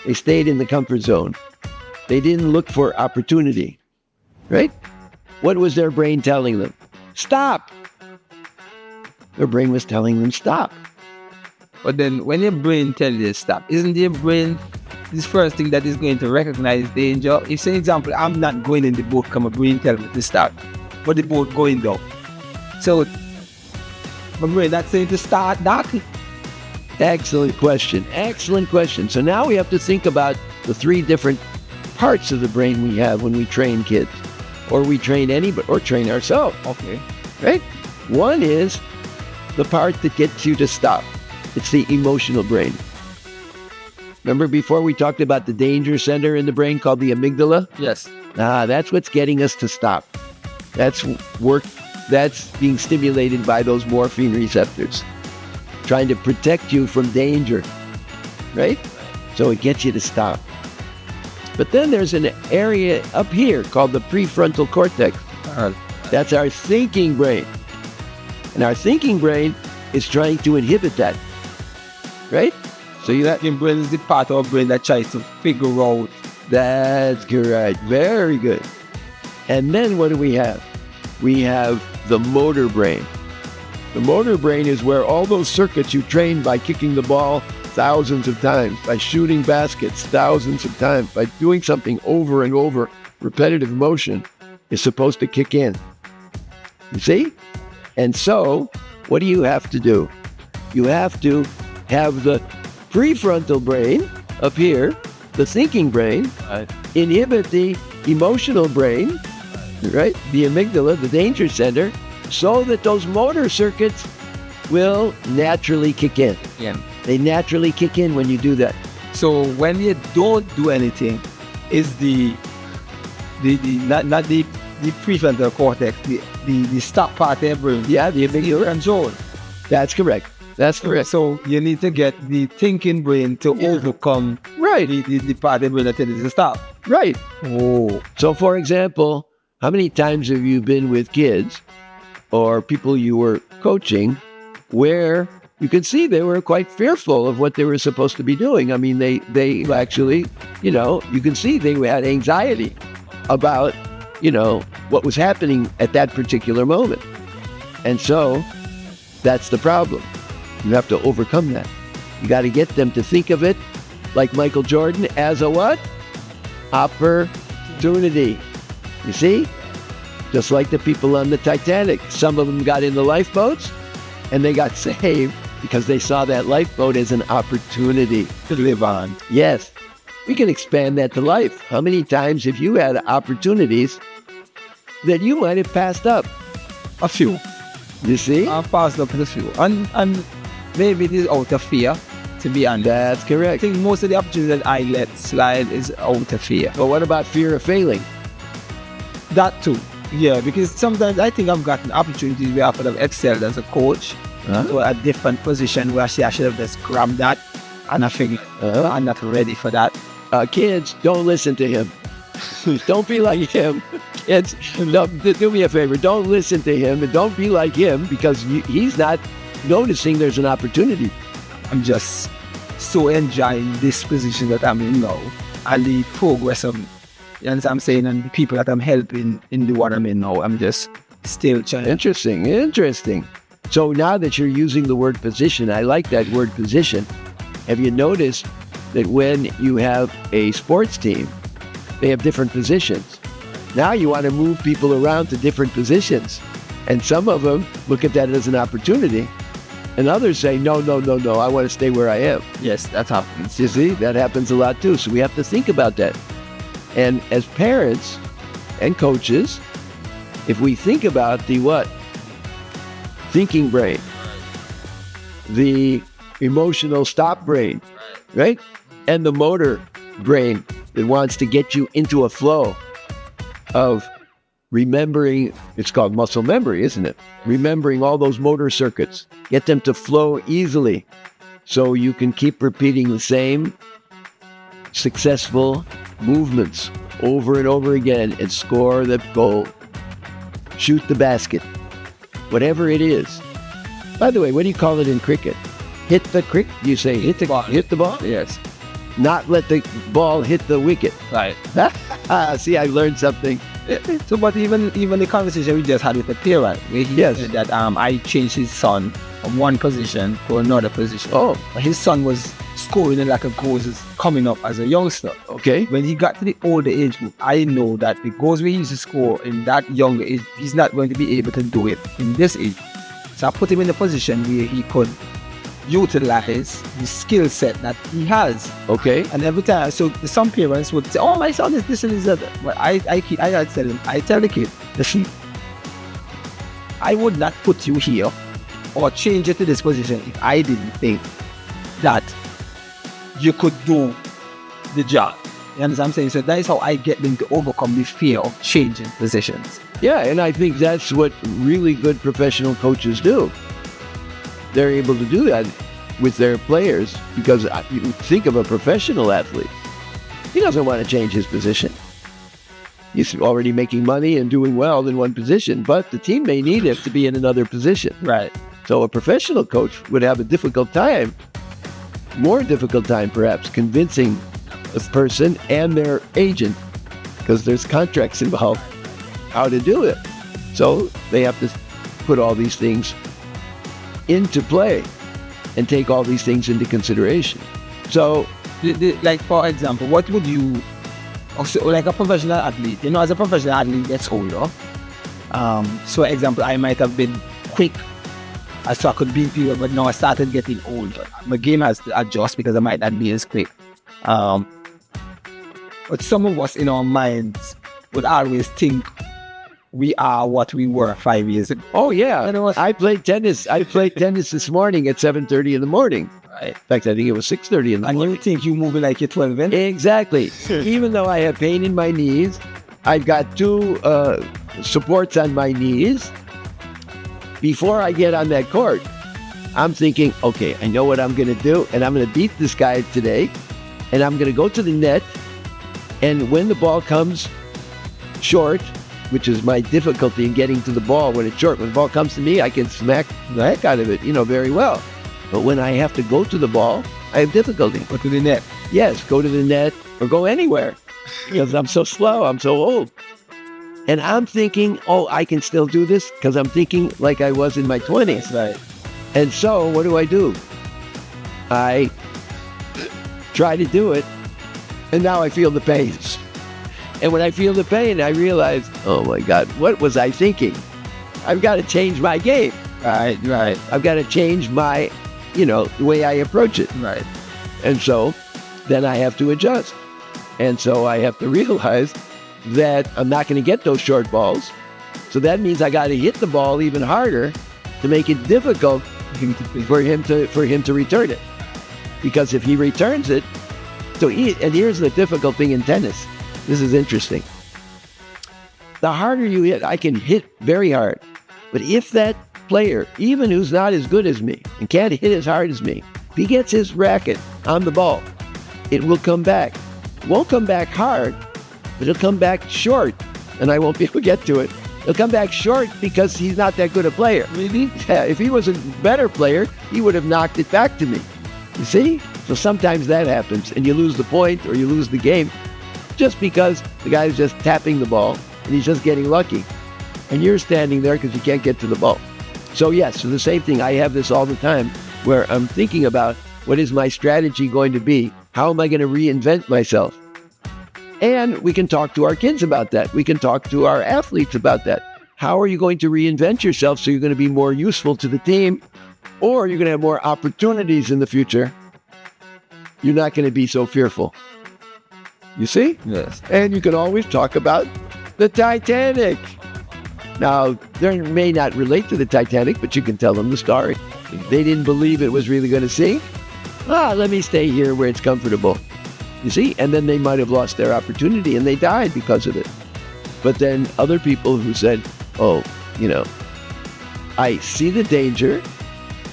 They stayed in the comfort zone. They didn't look for opportunity, right? What was their brain telling them? Stop! Their brain was telling them stop. But then when your brain tells you to stop, isn't your brain this first thing that is going to recognize danger? If, say, example, I'm not going in the boat because my brain tells me to stop, but the boat going down. So my brain not saying to start docking. Excellent question. Excellent question. So now we have to think about the three different parts of the brain we have when we train kids. Or we train anybody, or train ourselves. Okay. Right? One is the part that gets you to stop. It's the emotional brain. Remember before we talked about the danger center in the brain called the amygdala? Yes. That's what's getting us to stop. That's being stimulated by those morphine receptors, trying to protect you from danger, right? So it gets you to stop. But then there's an area up here called the prefrontal cortex. That's our thinking brain. And our thinking brain is trying to inhibit that, right? So your brain is the part of our brain that tries to figure out That's correct. Very good. And then what do we have? We have the motor brain. The motor brain is where all those circuits you train by kicking the ball thousands of times, by shooting baskets thousands of times, by doing something over and over, repetitive motion, is supposed to kick in. You see? And so, what do you have to do? You have to have the prefrontal brain up here, the thinking brain, inhibit the emotional brain, right? The amygdala, the danger center, so that those motor circuits will naturally kick in. Yeah. They naturally kick in when you do that. So when you don't do anything, is the not the prefrontal cortex, the stop part of the brain. Yeah, the amygdala control. That's correct. That's correct. So you need to get the thinking brain to overcome the part of the brain that tells you to stop. Right. Oh. So for example, how many times have you been with kids or people you were coaching where you could see they were quite fearful of what they were supposed to be doing? I mean, they actually, you can see they had anxiety about, what was happening at that particular moment. And so that's the problem. You have to overcome that. You got to get them to think of it, like Michael Jordan, as a what? Opportunity. You see? Just like the people on the Titanic. Some of them got in the lifeboats and they got saved because they saw that lifeboat as an opportunity to live on. Yes. We can expand that to life. How many times have you had opportunities that you might have passed up? A few. You see? I've passed up a few. And maybe it is out of fear, to be honest. That's correct. I think most of the opportunities that I let slide is out of fear. But what about fear of failing? That too. Yeah, because sometimes I think I've gotten opportunities where I could have excelled as a coach to a different position where I should have just grabbed that, and I think I'm not ready for that. Kids, don't listen to him. Don't be like him. Kids, do me a favor. Don't listen to him and don't be like him because he's not noticing there's an opportunity. I'm just so enjoying this position that I'm in now and the progress of, you understand what I'm saying, and the people that I'm helping in the one I'm in now. I'm just still trying. Interesting. So now that you're using the word position, I like that word position. Have you noticed that when you have a sports team, they have different positions? Now you want to move people around to different positions. And some of them look at that as an opportunity. And others say, no, I want to stay where I am. Yes, that happens. You see, that happens a lot too. So we have to think about that. And as parents and coaches, if we think about the what? Thinking brain, the emotional stop brain, right? And the motor brain that wants to get you into a flow of remembering. It's called muscle memory, isn't it? Remembering all those motor circuits, get them to flow easily so you can keep repeating the same successful movements over and over again and score the goal, shoot the basket, whatever it is. By the way, what do you call it in cricket? Hit the cricket? You say hit the ball. Hit the ball? Yes. Not let the ball hit the wicket. Right. See, I learned something. So, but even the conversation we just had with the parent, where he said that I changed his son from one position to another position. Oh. His son was scoring in like a goals coming up as a youngster. Okay. When he got to the older age group, I know that the goals we used to score in that younger age, he's not going to be able to do it in this age. So I put him in a position where he could utilize the skill set that he has. Okay. And every time, so some parents would say, "Oh, my son is this and this." But I tell the kid, listen, I would not put you here or change you to this position if I didn't think that you could do the job. You understand what I'm saying? So that is how I get them to overcome the fear of changing positions. Yeah, and I think that's what really good professional coaches do. They're able to do that with their players because you think of a professional athlete. He doesn't want to change his position. He's already making money and doing well in one position, but the team may need him to be in another position. Right. So a professional coach would have a difficult time, more difficult time perhaps, convincing the person and their agent, because there's contracts involved, how to do it. So they have to put all these things into play and take all these things into consideration. So, like for example, what would you, also, like a professional athlete, as a professional athlete gets older. So example, I might have been quick, so I could beat people, but now I started getting older. My game has to adjust because I might not be as quick. But some of us in our minds would always think we are what we were 5 years ago. Oh yeah, I played tennis. I played tennis this morning at 7:30 in the morning. Right. In fact, I think it was 6:30 in the morning. And you think you're moving like you're 12, eh? Exactly. Even though I have pain in my knees, I've got 2 supports on my knees. Before I get on that court, I'm thinking, okay, I know what I'm going to do, and I'm going to beat this guy today, and I'm going to go to the net, and when the ball comes short, which is my difficulty in getting to the ball when it's short. When the ball comes to me, I can smack the heck out of it, very well. But when I have to go to the ball, I have difficulty. Go to the net. Yes, go to the net or go anywhere. Because I'm so slow, I'm so old. And I'm thinking, oh, I can still do this because I'm thinking like I was in my 20s. Right. And so what do? I try to do it, and now I feel the pain. And when I feel the pain, I realize, oh my God, what was I thinking? I've got to change my game. Right. I've got to change my, the way I approach it. Right. And so then I have to adjust. And so I have to realize that I'm not going to get those short balls. So that means I got to hit the ball even harder to make it difficult for him to return it. Because if he returns it, and here's the difficult thing in tennis. This is interesting. The harder you hit, I can hit very hard. But if that player, even who's not as good as me and can't hit as hard as me, if he gets his racket on the ball, it will come back. It won't come back hard, but it'll come back short, and I won't be able to get to it. It'll come back short because he's not that good a player. Really? Yeah, if he was a better player, he would have knocked it back to me. You see? So sometimes that happens, and you lose the point or you lose the game just because the guy's just tapping the ball and he's just getting lucky. And you're standing there because you can't get to the ball. So yes, so the same thing. I have this all the time where I'm thinking about what is my strategy going to be? How am I going to reinvent myself? And we can talk to our kids about that. We can talk to our athletes about that. How are you going to reinvent yourself so you're going to be more useful to the team, or you're going to have more opportunities in the future? You're not going to be so fearful. You see? Yes. And you can always talk about the Titanic. Now, they may not relate to the Titanic, but you can tell them the story. If they didn't believe it was really going to sink, let me stay here where it's comfortable. You see? And then they might have lost their opportunity and they died because of it. But then other people who said, I see the danger,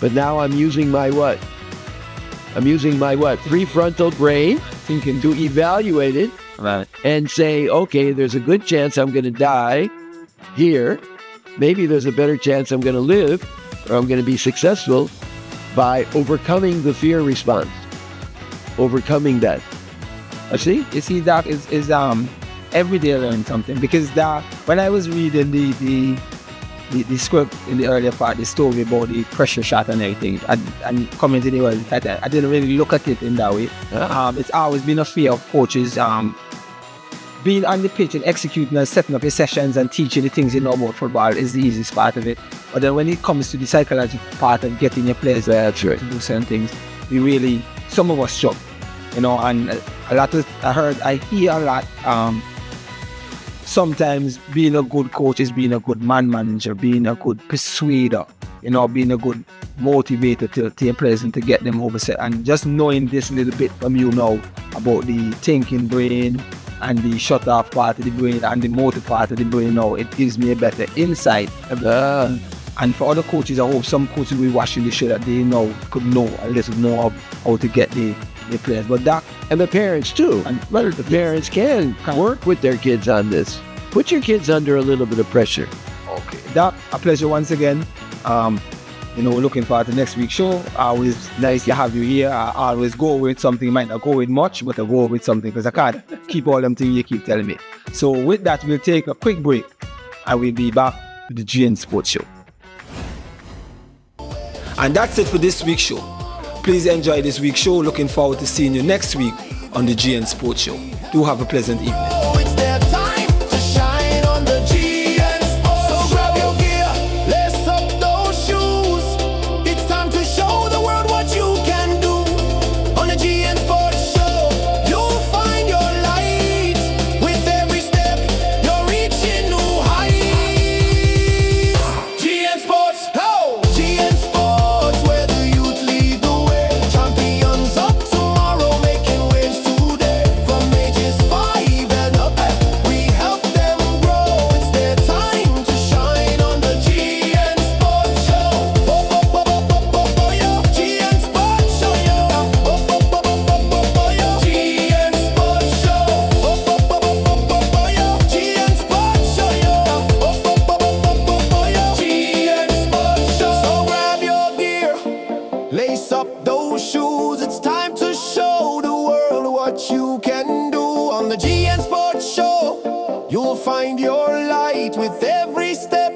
but now I'm using my what? Prefrontal brain thinking to evaluate it. Right. And say, okay, there's a good chance I'm going to die here. Maybe there's a better chance I'm going to live, or I'm going to be successful by overcoming the fear response. Overcoming that. See? You see, that is every day I learn something, because that when I was reading the script in the earlier part, the story about the pressure shot and everything, and commenting it was that I didn't really look at it in that way. It's always been a fear of coaches being on the pitch and executing and setting up your sessions and teaching the things you know about football is the easiest part of it. But then when it comes to the psychological part of getting your players to do certain things, some of us struggle. And I hear a lot, sometimes being a good coach is being a good man manager, being a good persuader, being a good motivator to your players and to get them over set. And just knowing this little bit from you now about the thinking brain and the shut off part of the brain and the motor part of the brain now, it gives me a better insight. And for other coaches, I hope some coaches will be watching the show that they could know a little more of how to get the players. But that, and the parents too. And the parents can work with their kids on this. Put your kids under a little bit of pressure. Okay. That, a pleasure once again. looking forward to next week's show. Always nice to have you here. I always go with something, you might not go with much, but I go with something because I can't keep all them things you keep telling me. So with that, we'll take a quick break and we'll be back with the GN Sports Show. And that's it for this week's show. Please enjoy this week's show. Looking forward to seeing you next week on the GN Sports Show. Do have a pleasant evening. It's their time to shine on the GN Sports. So grab your gear, lace up those shoes. It's time to show the world what you can do. On the GN Sports Show, you'll find your light. With every step, you're reaching new heights. GN Sports, ho! GN Sports, where the youth lead the way. Champions of tomorrow, making waves today. From ages 5 and up, we help them grow. It's their time to shine on the GN Sports Show. Yo, GN Sports Show, yo. GN Sports Show. Yo, GN Sports Show, yo. GN Sports Show. So grab your gear, lace up those shoes. It's time to show the world what you can do. On the GN Sports Show, you'll find your light with every step.